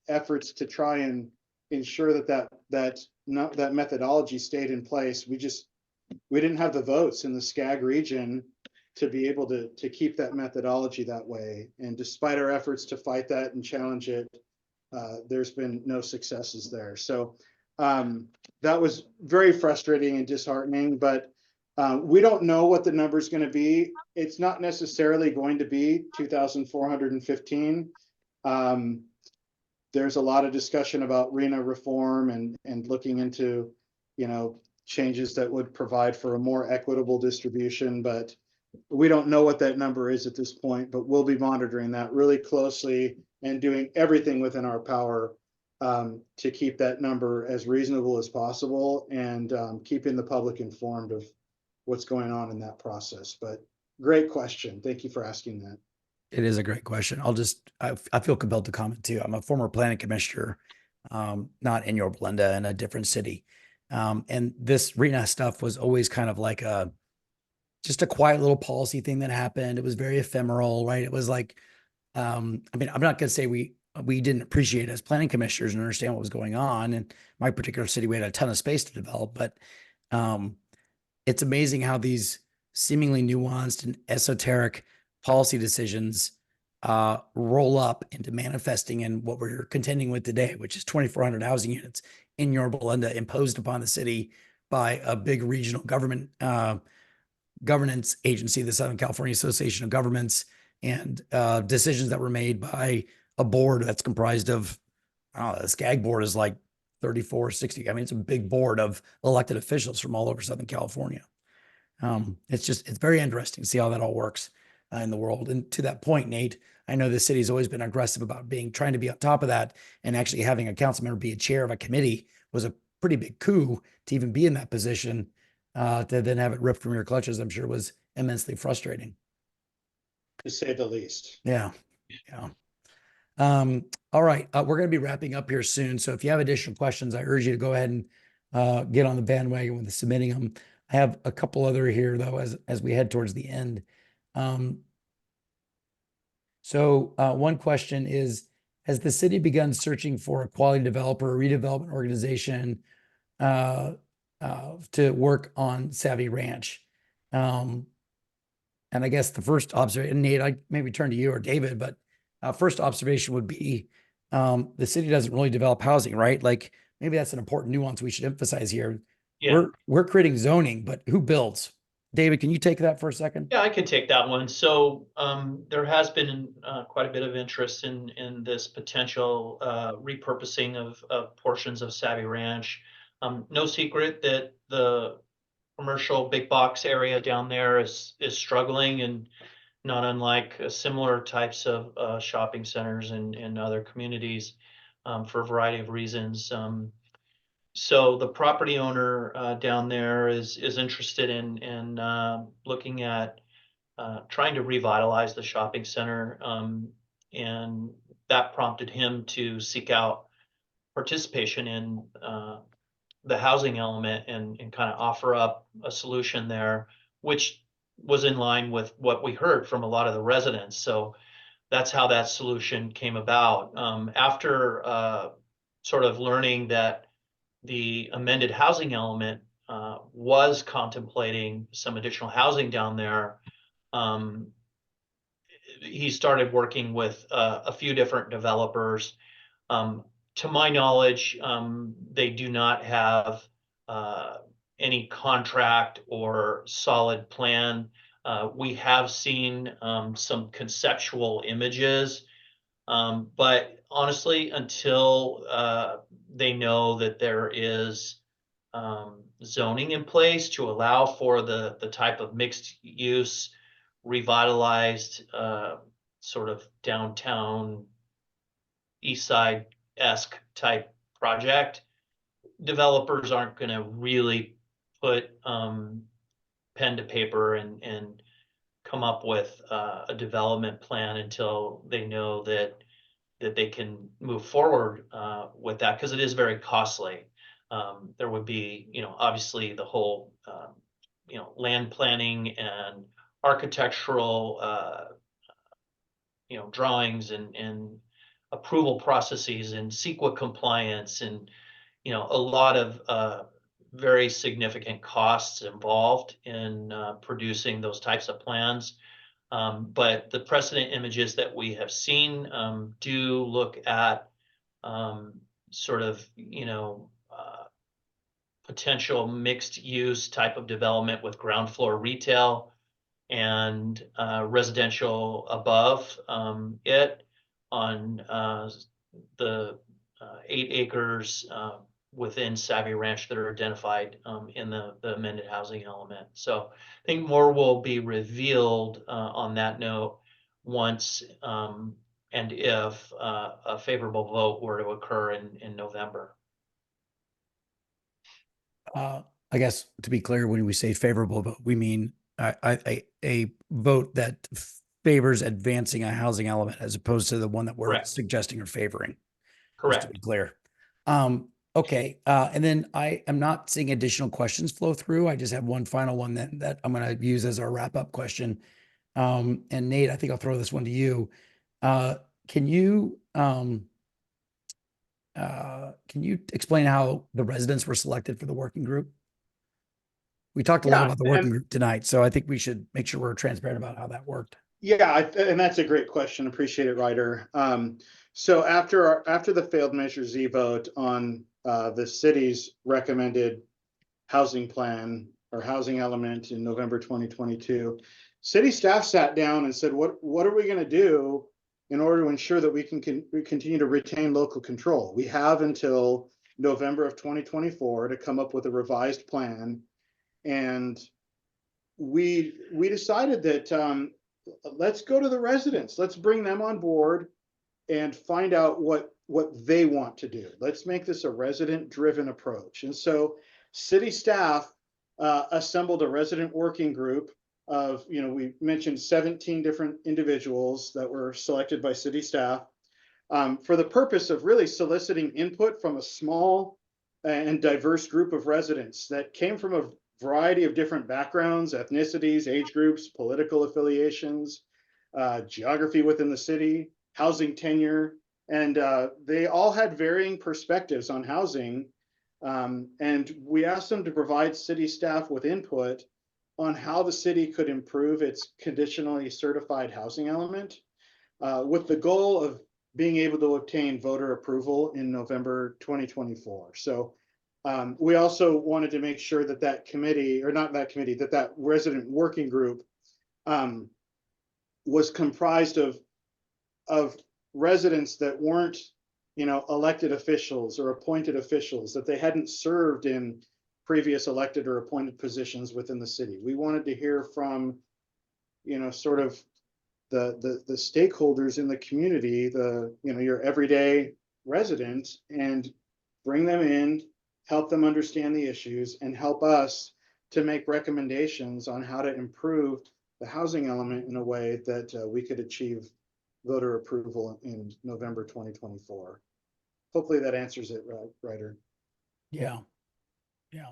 efforts to try and ensure that methodology stayed in place, we didn't have the votes in the SCAG region to be able to keep that methodology that way. And despite our efforts to fight that and challenge it, there's been no successes there. So That was very frustrating and disheartening, but we don't know what the number is going to be. It's not necessarily going to be 2,415. There's a lot of discussion about RENA reform and looking into, changes that would provide for a more equitable distribution, but we don't know what that number is at this point, but we'll be monitoring that really closely and doing everything within our power to keep that number as reasonable as possible and keeping the public informed of what's going on in that process. But great question. Thank you for asking that. It is a great question. I feel compelled to comment too. I'm a former planning commissioner, not in Yorba, in a different city. And this RENA stuff was always kind of like just a quiet little policy thing that happened. It was very ephemeral, right? It was like, I'm not going to say we didn't appreciate it as planning commissioners and understand what was going on. In my particular city, we had a ton of space to develop, but um, it's amazing how these seemingly nuanced and esoteric policy decisions roll up into manifesting in what we're contending with today, which is 2,400 housing units in Yorba imposed upon the city by a big regional government governance agency, the Southern California Association of Governments, and decisions that were made by a board that's comprised of, I don't know, the SCAG board is like 34, 60. I mean, it's a big board of elected officials from all over Southern California. It's very interesting to see how that all works in the world. And to that point, Nate, I know the city's always been aggressive about trying to be on top of that, and actually having a council member be a chair of a committee was a pretty big coup to even be in that position. To then have it ripped from your clutches, I'm sure was immensely frustrating. To say the least. Yeah. Yeah. All right. We're going to be wrapping up here soon. So if you have additional questions, I urge you to go ahead and get on the bandwagon with submitting them. I have a couple other here though, as we head towards the end. One question is, has the city begun searching for a quality developer or redevelopment organization to work on Savvy Ranch? And I guess the first observation, Nate, I maybe turn to you or David, but first observation would be the city doesn't really develop housing, right? Like maybe that's an important nuance we should emphasize here. Yeah. We're creating zoning, but who builds? David, can you take that for a second? Yeah, I can take that one. So there has been quite a bit of interest in this potential repurposing of portions of Savvy Ranch. No secret that the commercial big box area down there is struggling, and not unlike similar types of shopping centers in other communities for a variety of reasons. So the property owner down there is interested in looking at trying to revitalize the shopping center, and that prompted him to seek out participation in the housing element and kind of offer up a solution there, which was in line with what we heard from a lot of the residents. So that's how that solution came about. After sort of learning that the amended housing element was contemplating some additional housing down there, um, he started working with a few different developers. Um, to my knowledge, they do not have any contract or solid plan. We have seen some conceptual images, but honestly, until they know that there is zoning in place to allow for the type of mixed use, revitalized sort of downtown east side-esque type project, developers aren't going to really put pen to paper and come up with a development plan until they know that they can move forward with that, because it is very costly. There would be, obviously the whole, land planning and architectural, drawings and approval processes and CEQA compliance, and a lot of very significant costs involved in producing those types of plans. But the precedent images that we have seen do look at sort of potential mixed use type of development with ground floor retail and residential above it on the 8 acres within Savvy Ranch that are identified in the amended housing element. So I think more will be revealed on that note once and if a favorable vote were to occur in November. I guess to be clear, when we say favorable vote, we mean a vote that favors advancing a housing element as opposed to the one that we're Correct. suggesting or favoring. Just to Correct. be clear. Okay. And then I am not seeing additional questions flow through. I just have one final one that I'm going to use as our wrap up question. And Nate, I think I'll throw this one to you. Can you explain how the residents were selected for the working group? We talked a lot Yeah, about the working group tonight, so I think we should make sure we're transparent about how that worked. Yeah, and that's a great question. Appreciate it, Ryder. So after the failed Measure Z vote on the city's recommended housing plan or housing element in November 2022, city staff sat down and said, what are we going to do in order to ensure that we can continue to retain local control? We have until November of 2024 to come up with a revised plan, and we decided that let's go to the residents. Let's bring them on board and find out what they want to do. Let's make this a resident-driven approach. And so city staff assembled a resident working group of, we mentioned 17 different individuals that were selected by city staff for the purpose of really soliciting input from a small and diverse group of residents that came from a variety of different backgrounds, ethnicities, age groups, political affiliations, geography within the city, housing tenure, and they all had varying perspectives on housing. And we asked them to provide city staff with input on how the city could improve its conditionally certified housing element with the goal of being able to obtain voter approval in November 2024. So we also wanted to make sure that that committee, or not that committee, that resident working group was comprised of residents that weren't, elected officials or appointed officials, that they hadn't served in previous elected or appointed positions within the city. We wanted to hear from, sort of the stakeholders in the community, your everyday residents, and bring them in, help them understand the issues, and help us to make recommendations on how to improve the housing element in a way that we could achieve voter approval in November 2024. Hopefully that answers it, Ryder. Yeah. Yeah.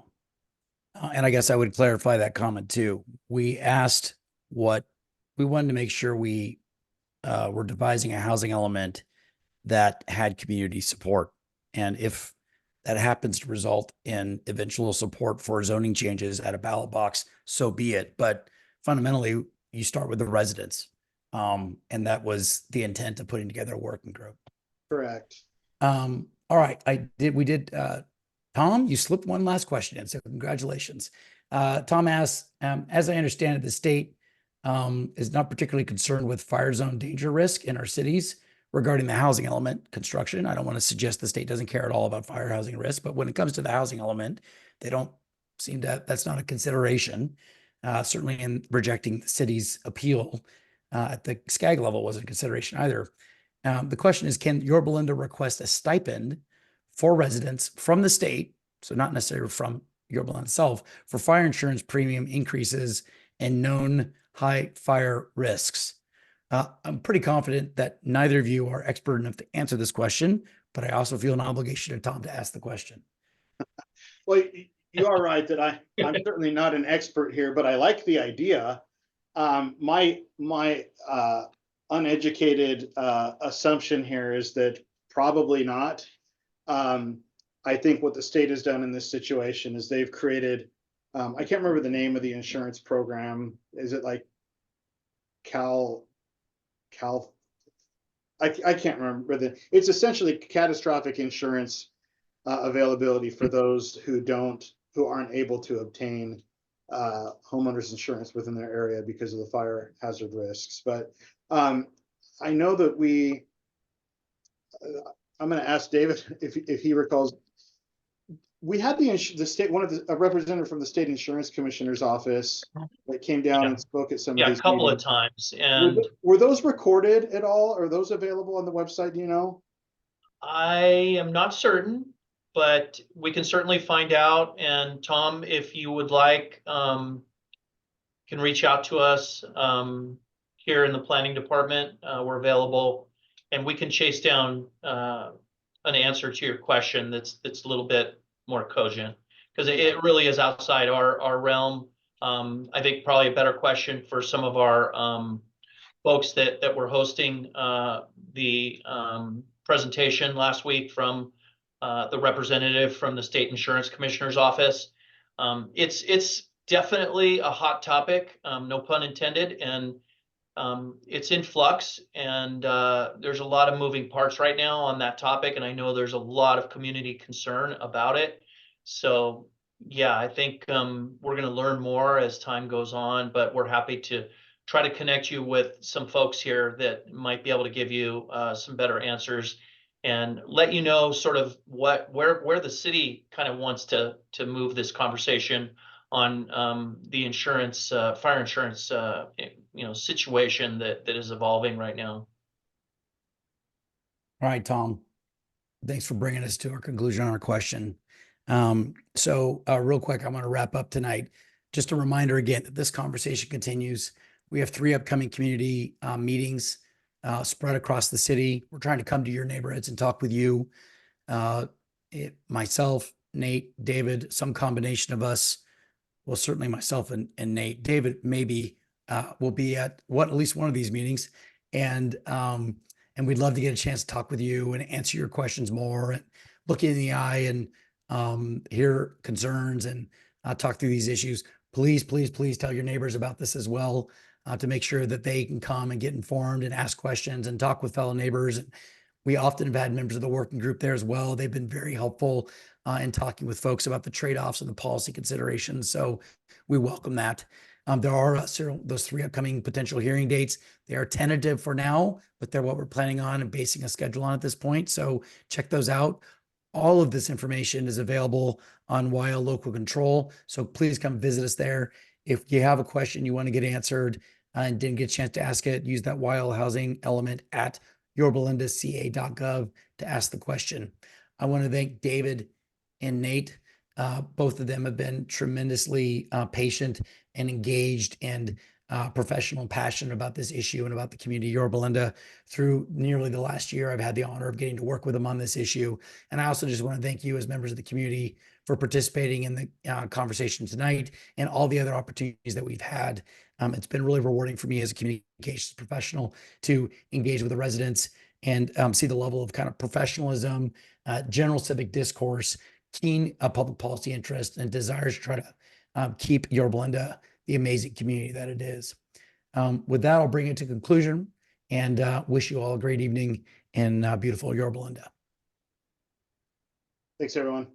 And I guess I would clarify that comment too. We asked we wanted to make sure we were devising a housing element that had community support. And if that happens to result in eventual support for zoning changes at a ballot box, so be it. But fundamentally, you start with the residents. And that was the intent of putting together a working group. Correct. All right. Tom, you slipped one last question in, so congratulations. Tom asks, as I understand it, the state is not particularly concerned with fire zone danger risk in our cities regarding the housing element construction. I don't want to suggest the state doesn't care at all about fire housing risk, but when it comes to the housing element, they don't seem to, that's not a consideration. Certainly in rejecting the city's appeal at the SCAG level wasn't a consideration either. The question is, can Yorba Linda request a stipend for residents from the state, so not necessarily from Yorba Linda itself, for fire insurance premium increases and known high fire risks? I'm pretty confident that neither of you are expert enough to answer this question, but I also feel an obligation to Tom to ask the question. Well, you are right that I'm certainly not an expert here, but I like the idea. My uneducated assumption here is that probably not. I think what the state has done in this situation is they've created, I can't remember the name of the insurance program. Is it like I can't remember it's essentially catastrophic insurance availability for those who don't who aren't able to obtain homeowners insurance within their area because of the fire hazard risks. But I know that I'm going to ask David if he recalls. We had the state, a representative from the state insurance commissioner's office that came down and spoke at some of Yeah, a these couple of meetings. times. And Were those recorded at all? Are those available on the website? Do you know? I am not certain, but we can certainly find out. And Tom, if you would like, can reach out to us here in the planning department. We're available, and we can chase down an answer to your question that's a little bit more cogent, because it really is outside our realm. I think probably a better question for some of our folks that were hosting the presentation last week from the representative from the state insurance commissioner's office. It's definitely a hot topic, no pun intended, and it's in flux, and there's a lot of moving parts right now on that topic, and I know there's a lot of community concern about it. So yeah, I think we're going to learn more as time goes on, but we're happy to try to connect you with some folks here that might be able to give you some better answers and let you know sort of where the city kind of wants to move this conversation on the insurance, fire insurance, situation that is evolving right now. All right, Tom. Thanks for bringing us to our conclusion on our question. Real quick, I'm going to wrap up tonight. Just a reminder again that this conversation continues. We have 3 upcoming community meetings spread across the city. We're trying to come to your neighborhoods and talk with you. Myself, Nate, David, some combination of us. Well, certainly myself and Nate. David maybe will be at least one of these meetings, and we'd love to get a chance to talk with you and answer your questions more and look you in the eye and hear concerns and talk through these issues. Please, please, please tell your neighbors about this as well to make sure that they can come and get informed and ask questions and talk with fellow neighbors. And we often have had members of the working group there as well. They've been very helpful in talking with folks about the trade-offs and the policy considerations. So we welcome that. There are those 3 upcoming potential hearing dates. They are tentative for now, but they're what we're planning on and basing a schedule on at this point. So check those out. All of this information is available on YL Local Control. So please come visit us there. If you have a question you want to get answered and didn't get a chance to ask it, use that YL housing element at yorbalindaca.gov to ask the question. I want to thank David and Nate. Both of them have been tremendously patient and engaged and professional and passionate about this issue and about the community of Yorba Linda. Through nearly the last year, I've had the honor of getting to work with them on this issue. And I also just want to thank you as members of the community for participating in the conversation tonight and all the other opportunities that we've had. It's been really rewarding for me as a communications professional to engage with the residents and see the level of kind of professionalism, general civic discourse, keen public policy interest, and desires to try to keep Yorba Linda the amazing community that it is. With that, I'll bring it to conclusion and wish you all a great evening in beautiful Yorba Linda. Thanks, everyone.